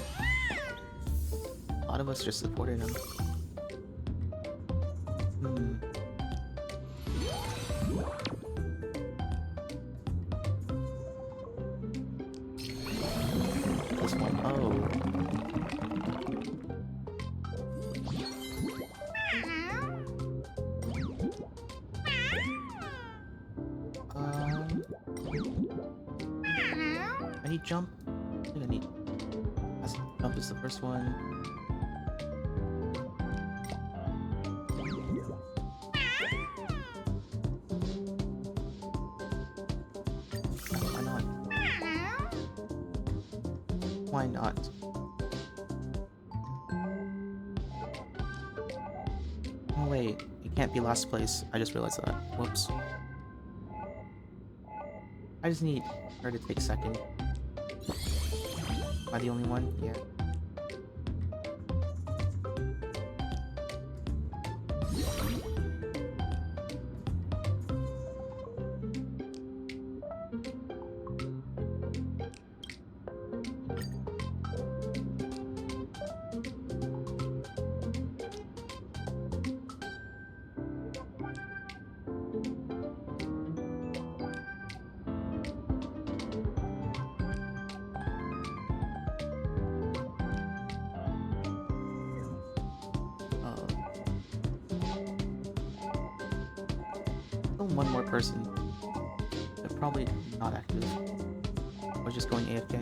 A lot of us just supported him. This one, oh. I need jump. I think I need. Jump is the first one. Why not? Why not? Oh wait, you can't be last place. I just realized that. Whoops. I just need her to take second. Am I the only one? Yeah. One more person. They're probably not active. Or just going AFK.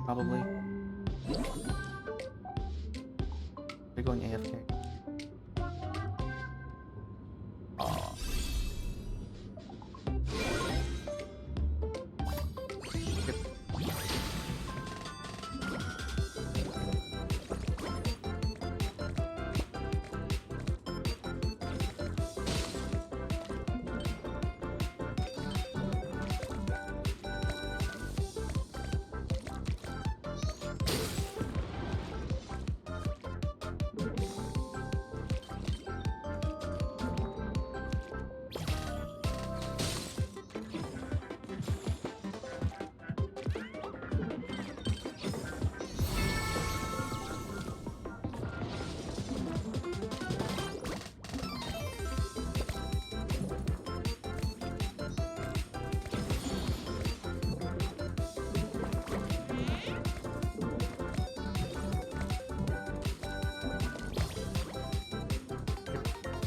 Probably. They're going AFK. Oh.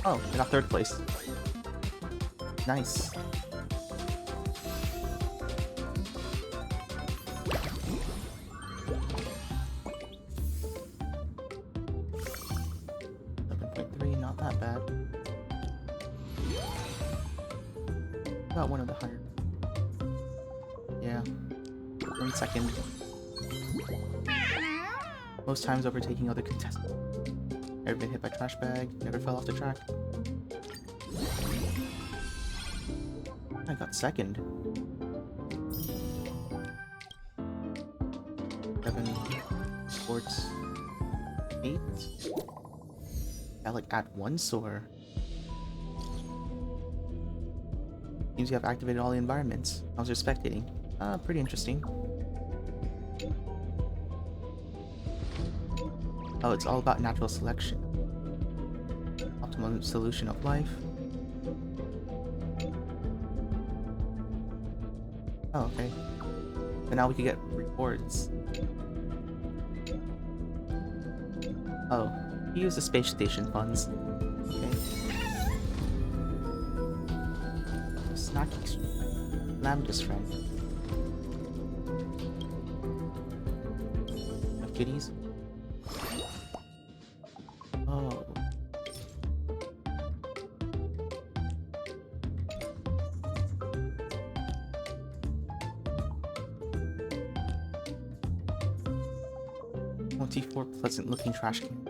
Oh, I got 3rd place. Nice. About one of the higher. Yeah. 1 second. Most times overtaking other contestants. Never been hit by trash bag, never fell off the track. I got second. 7 sports 8. I like add 1 soar. Seems you have activated all the environments. How's your spectating? Pretty interesting. Oh, it's all about natural selection. Optimal solution of life. Oh, okay. So now we can get rewards. Oh, you use the space station funds. Okay. Snacky strength. Lambda strength. Have kitties? Oh. "24 pleasant-looking trash can."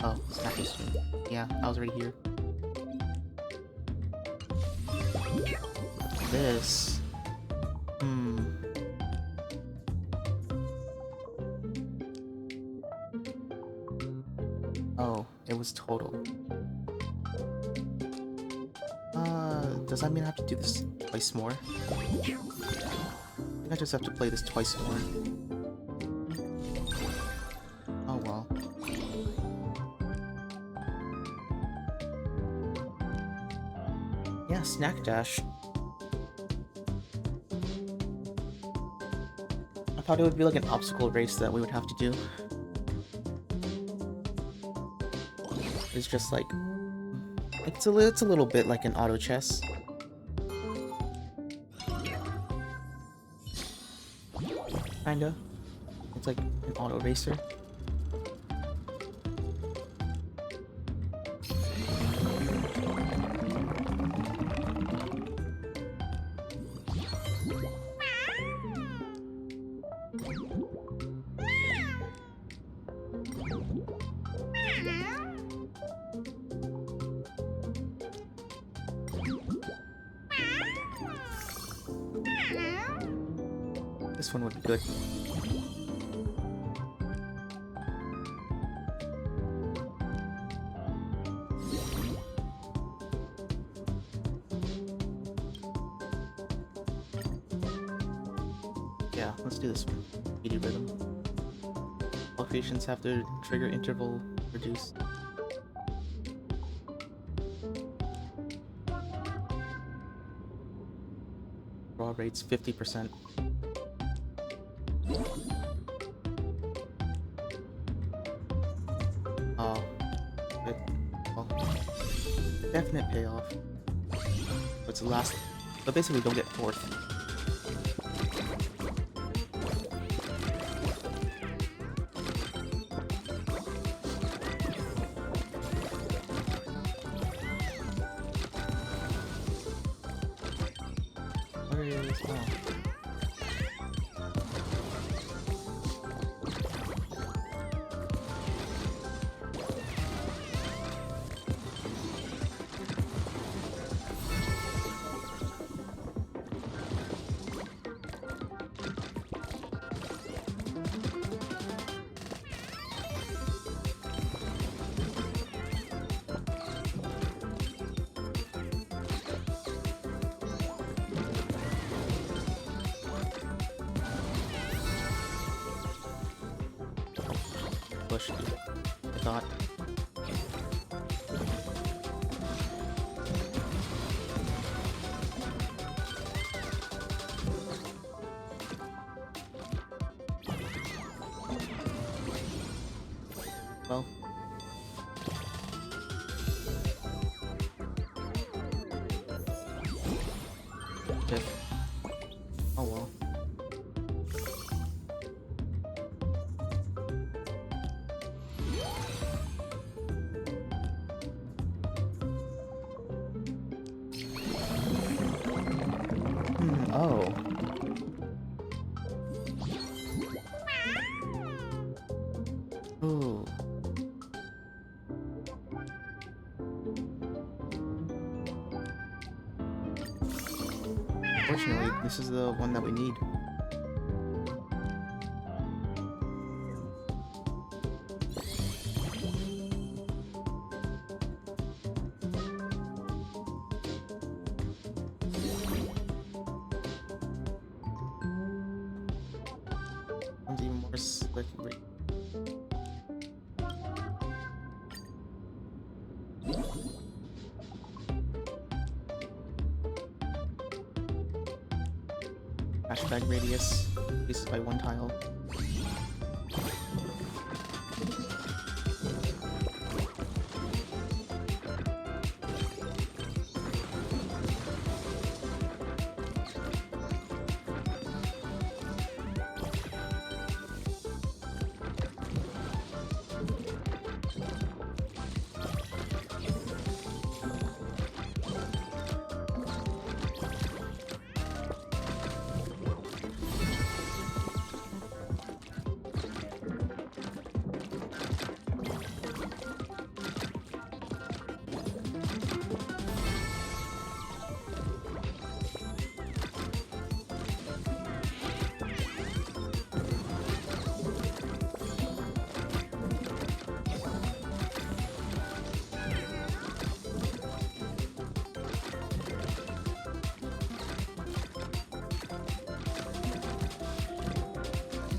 Oh, snappy stream. Yeah, I was already here. This. Oh, it was total. Does that mean I have to do this twice more? I think I just have to play this twice more. Oh well. Yeah, Snack Dash. I thought it would be like an obstacle race that we would have to do. It's just like... It's a little bit like an auto chess. Kinda. It's like an auto racer. This one would be good. Yeah, let's do this one. Speedy rhythm. All creations have their trigger interval reduced. Draw rates 50%. Oh, good. Well, definite payoff. It's the last, but basically don't get fourth. Where is push, I thought. Well, If... Oh well. Oh. Ooh. Unfortunately, this is the one that we need. One's even more slippery. Hashtag radius increases by 1 tile.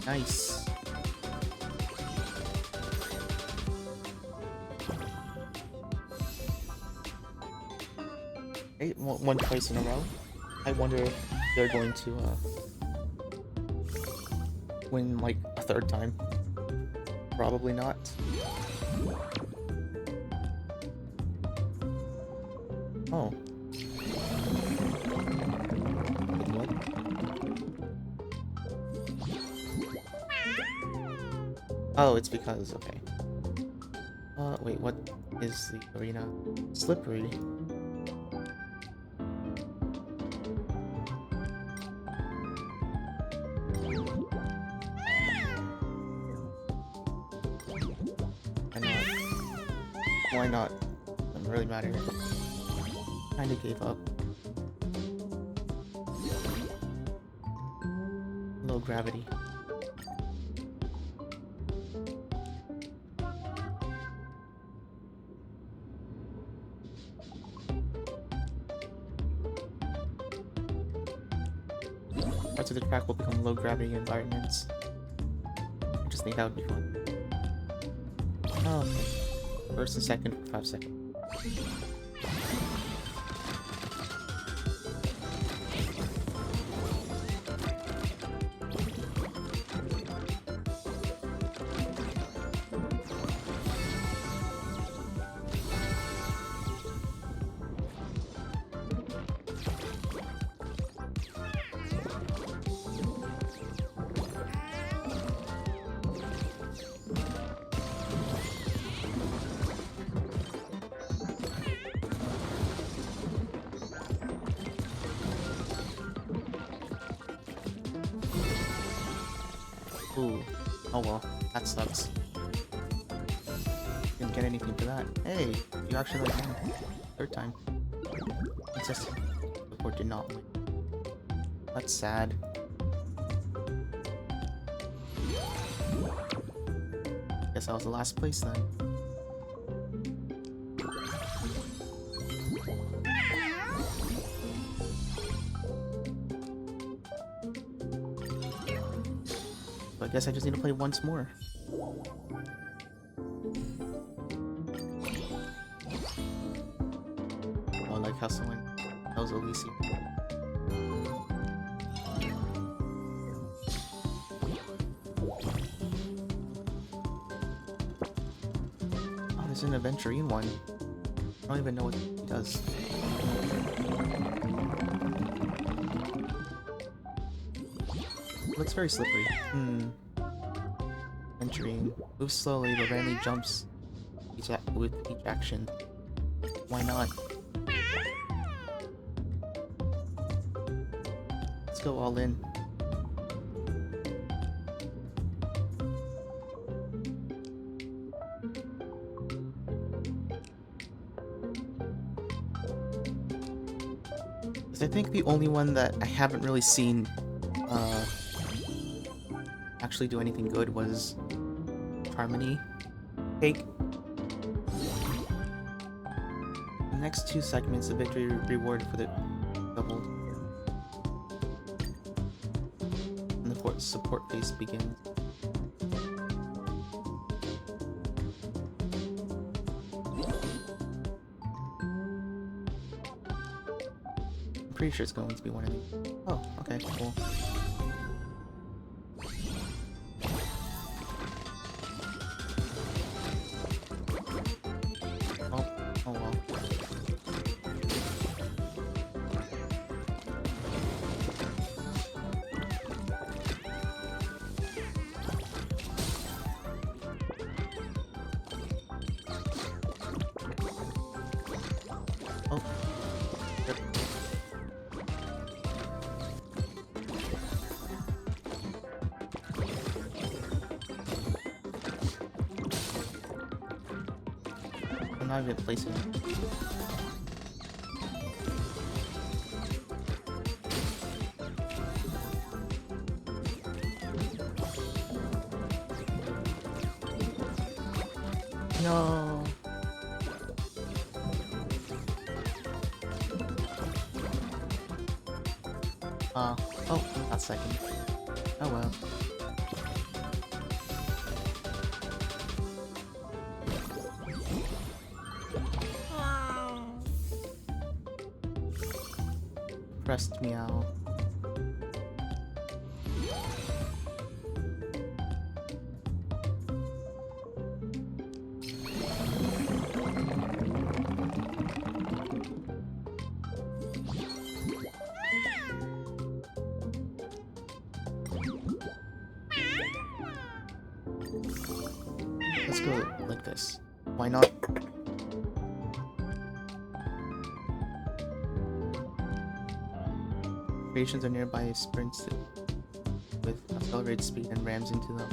Nice. Okay, one twice in a row. I wonder if they're going to win like a third time. Probably not. Oh. What? Oh, it's because, okay. Wait, what is the arena? Slippery. Why not? Doesn't really matter. Kinda gave up. Low gravity. Parts of the track will become low gravity environments. I just think that would be fun. Oh, okay. First and second for 5 seconds. Ooh. Oh well, that sucks. Didn't get anything for that. Hey, you actually like won. Third time. Princess Report did not win. That's sad. Guess I was the last place then. I guess I just need to play once more. Oh, I like how someone knows Elysium. Oh, there's an Aventurine one. I don't even know what he does. looks very slippery. Entering. Moves slowly, but randomly jumps with each action. Why not? Let's go all in. I think the only one that I haven't really seen actually do anything good was Harmony Cake. The next two segments, the victory reward for the doubled. And the support phase begins. Pretty sure it's going to be one of these. Oh, okay, cool. Oh well. Oh. Yep. I'm not even placing it. No. Oh, not second. Oh well. Pressed meow. Let's go like this. Why not? Creations are nearby, sprints with accelerated speed and rams into them.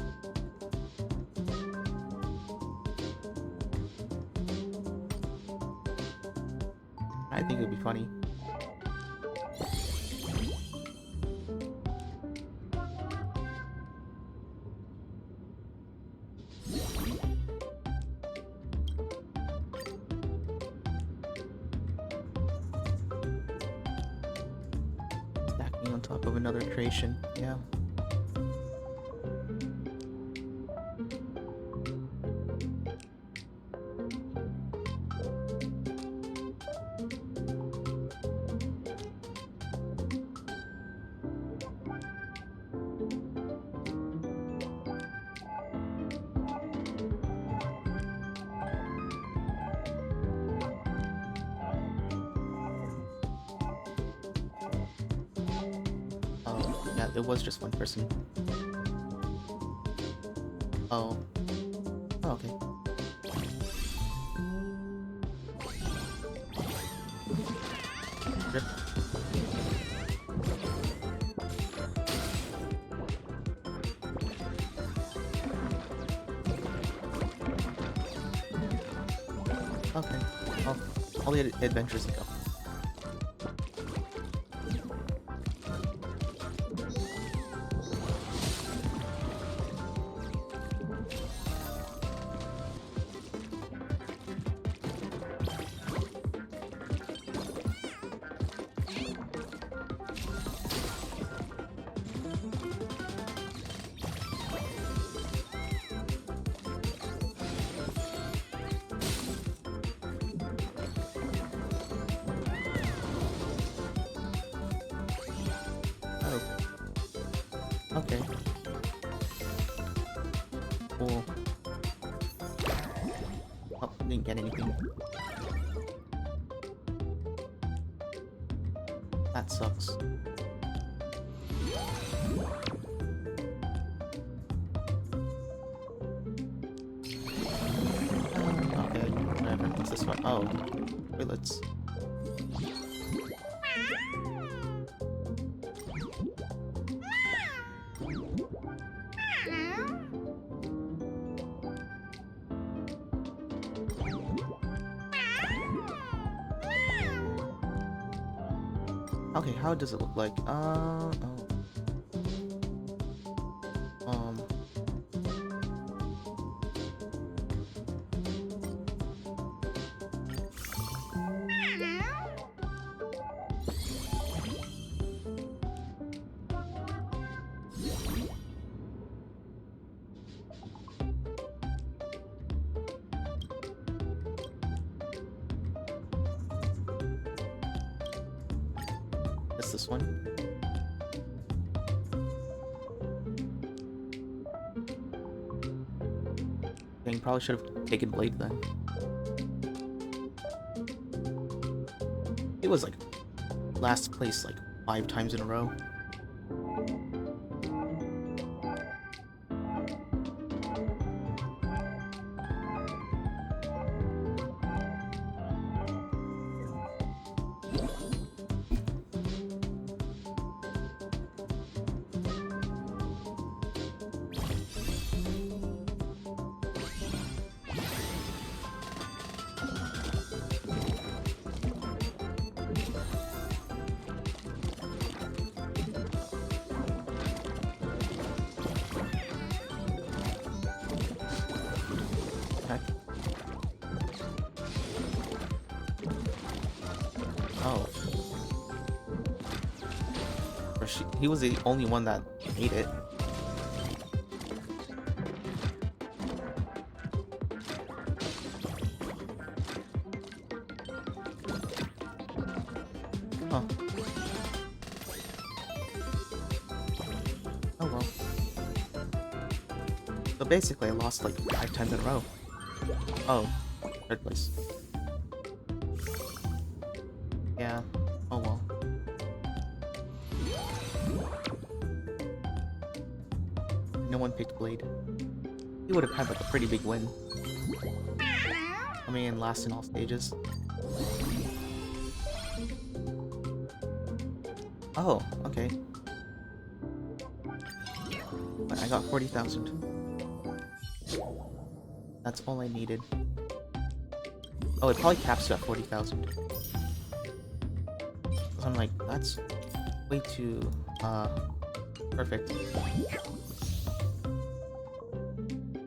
I think it would be funny. On top of another creation, yeah. Yeah, it was just one person. Oh. Oh, okay. Rip. Okay. All the adventures go. Okay. Cool. Oh, didn't get anything. That sucks. Oh, toilets. Okay, how does it look like? Oh. It's this one. Dang, probably should have taken Blade then. It was like last place like 5 times in a row. Oh. Or he was the only one that made it. Huh. Oh well. So basically I lost like 5 times in a row. Oh, 3rd place. Yeah, oh well. No one picked Blade. He would have had like a pretty big win. I mean, last in all stages. Oh, okay. But I got 40,000. That's all I needed. Oh, it probably caps you at 40,000. I'm like, that's way too, perfect.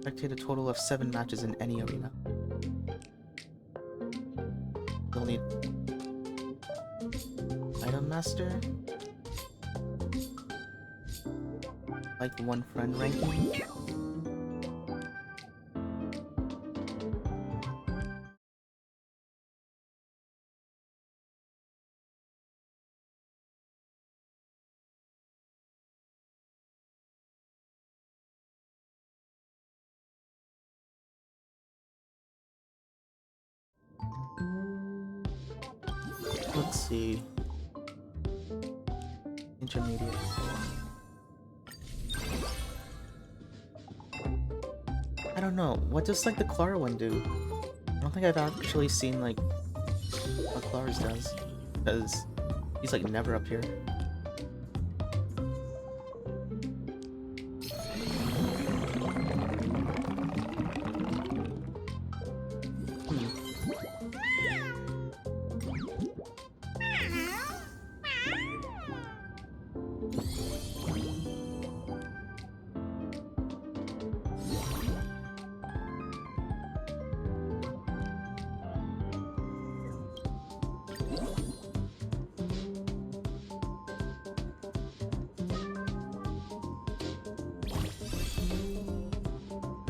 Spectate a total of 7 matches in any arena. You'll need Item Master, like the 1 friend ranking. Let's see. Intermediate. I don't know. What does like the Clara one do? I don't think I've actually seen like what Clara's does, because he's like never up here.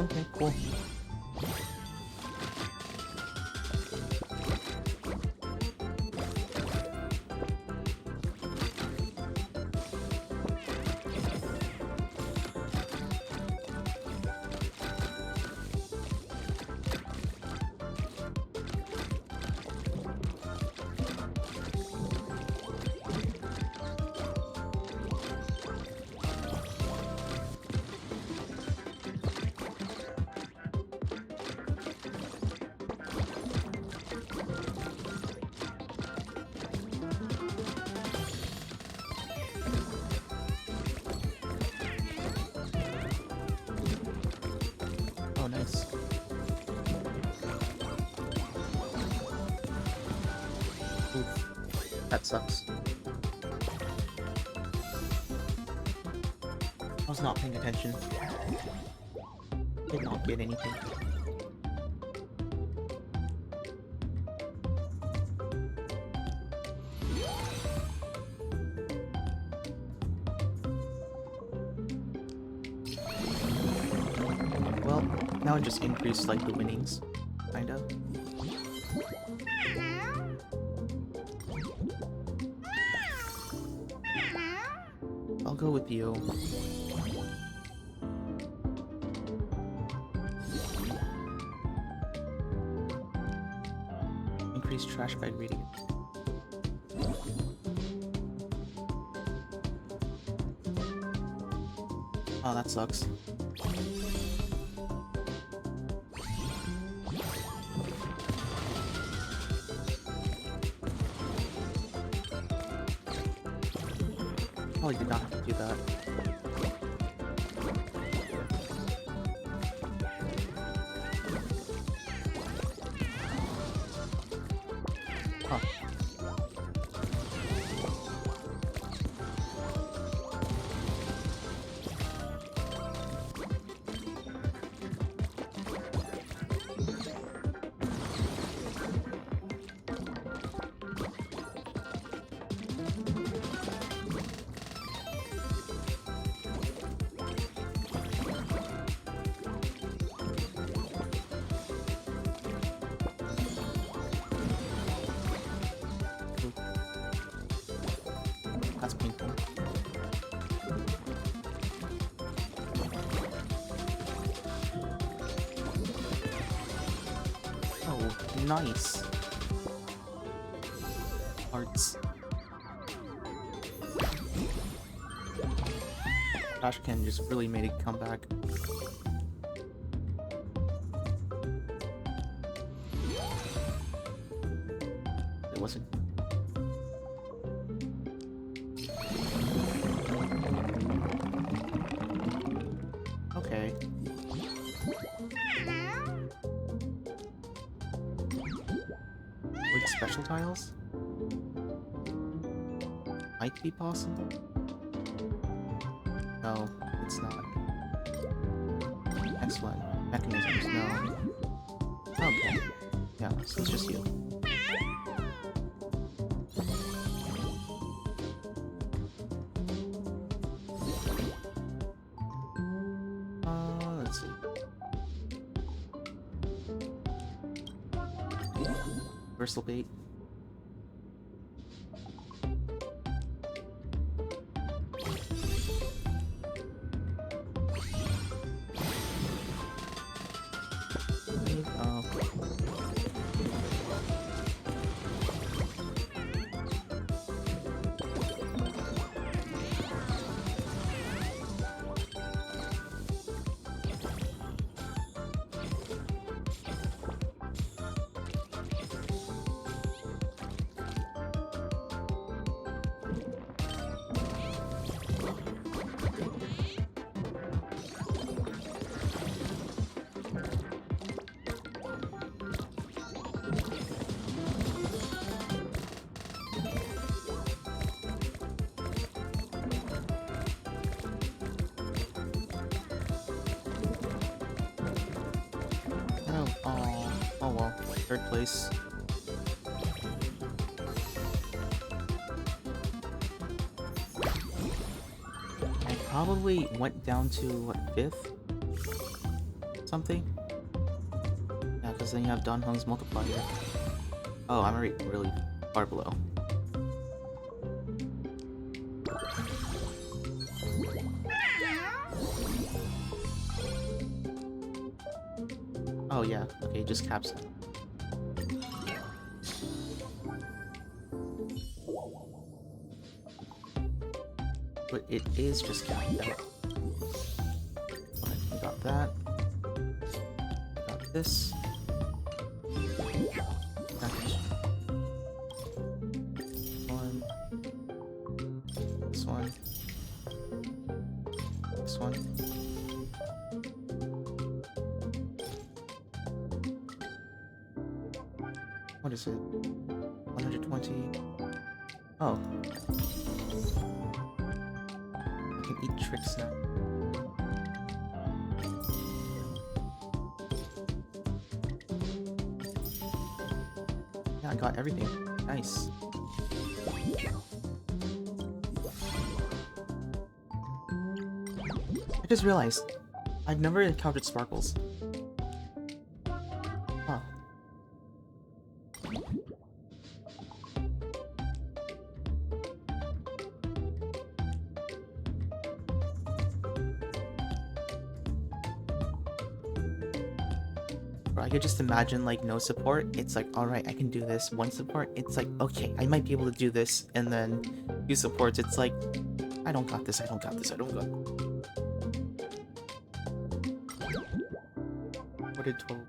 Okay, cool. That sucks. I was not paying attention. Did not get anything. Well, now I just increased like the winnings, kinda. I'll go with you. Increase trash bag reading. Oh, that sucks. Probably did not have to do that. Huh. That's painful. Oh, nice. Hearts. Trash can just really made a comeback. It wasn't. Okay. Like special tiles? Might be possible? No, it's not. Next one. Mechanisms, no. Okay. Yeah, so it's just you. Let's see. Bristle bait. Oh well, third place. I probably went down to, what, 5th? Something? Yeah, because then you have Don Hung's multiplier. Oh, I'm already really far below. Oh yeah, okay, just caps it. But it is just capped out. We got that. We got this. One. This one. This one. What is it? 120. Oh. I can eat tricks now. Yeah, I got everything. Nice. I just realized I've never encountered sparkles. Huh. Bro, I could just imagine like no support. It's like, alright, I can do this. One support, it's like, okay, I might be able to do this. And then two supports, it's like, I don't got this, I don't got this, I don't got this. What did 12?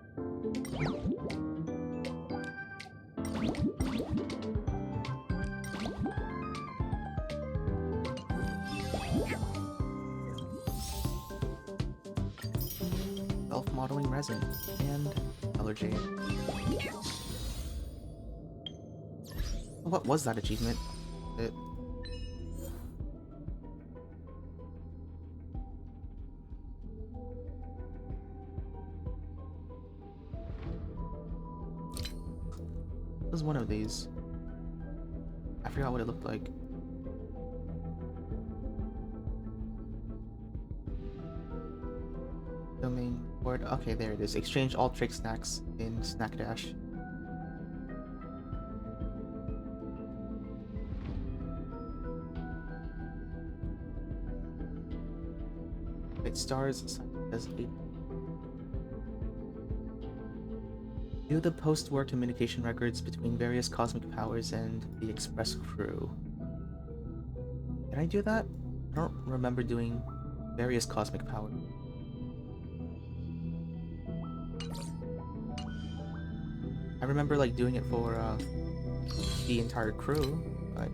Self-modeling resin and allergy. What was that achievement? It... What was one of these? I forgot what it looked like. Domain board. Okay, there it is. Exchange all trick snacks in Snack Dash. Wait, stars as 8. View the post-war communication records between various cosmic powers and the Express crew. Can I do that? I don't remember doing various cosmic powers. I remember like doing it for the entire crew, but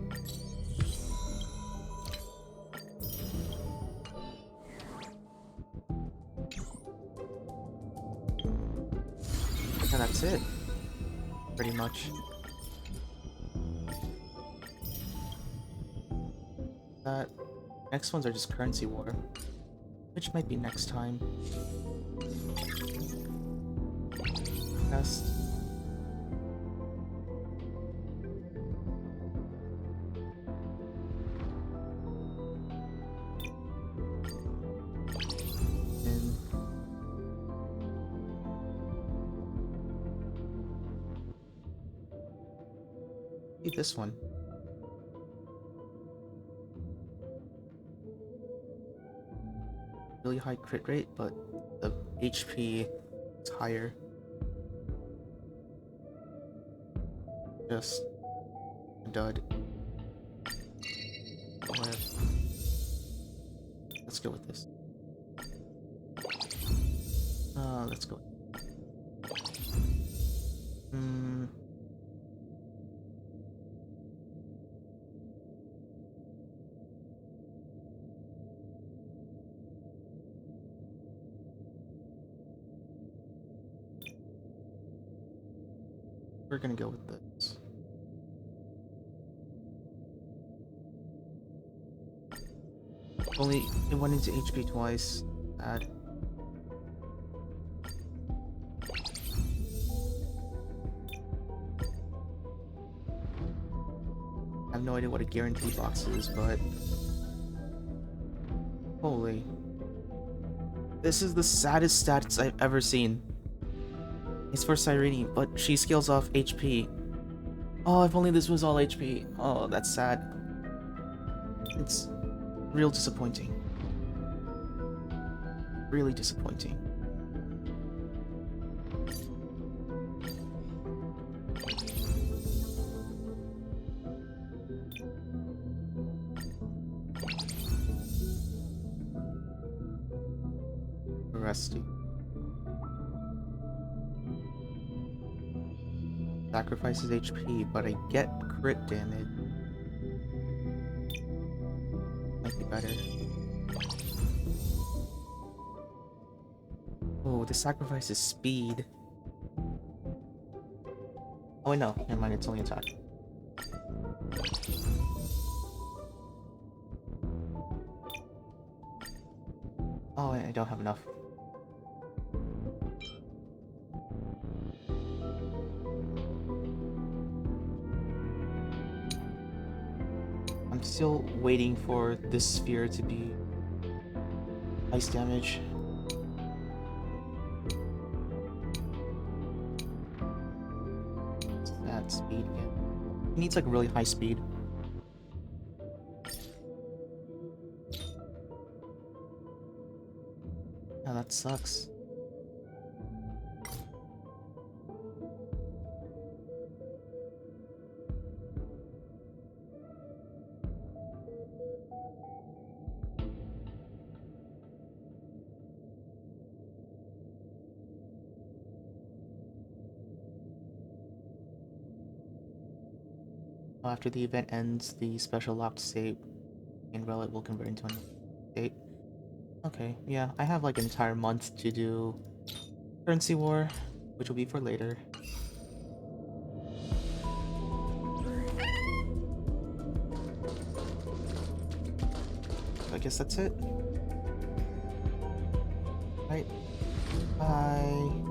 and that's it, pretty much. That next ones are just currency war, which might be next time. Best. This one. Really high crit rate, but the HP is higher. Just a dud. Let's go with this. Let's go. We're gonna go with this. Only it went into HP twice. Bad. I have no idea what a guarantee box is, but holy. This is the saddest stats I've ever seen. It's for Cyrene, but she scales off HP. Oh, if only this was all HP. Oh, that's sad. It's real disappointing. Really disappointing. Rusty. Sacrifices HP, but I get crit damage. Might be better. Oh, the sacrifice is speed. Oh wait, no, never mind, it's only attack. Oh, I don't have enough. I'm still waiting for this sphere to be ice damage. What's that speed again? It needs like really high speed. Oh, that sucks. After the event ends, the special locked state in relic will convert into a state. Okay, yeah, I have like an entire month to do currency war, which will be for later. I guess that's it. Right. Bye.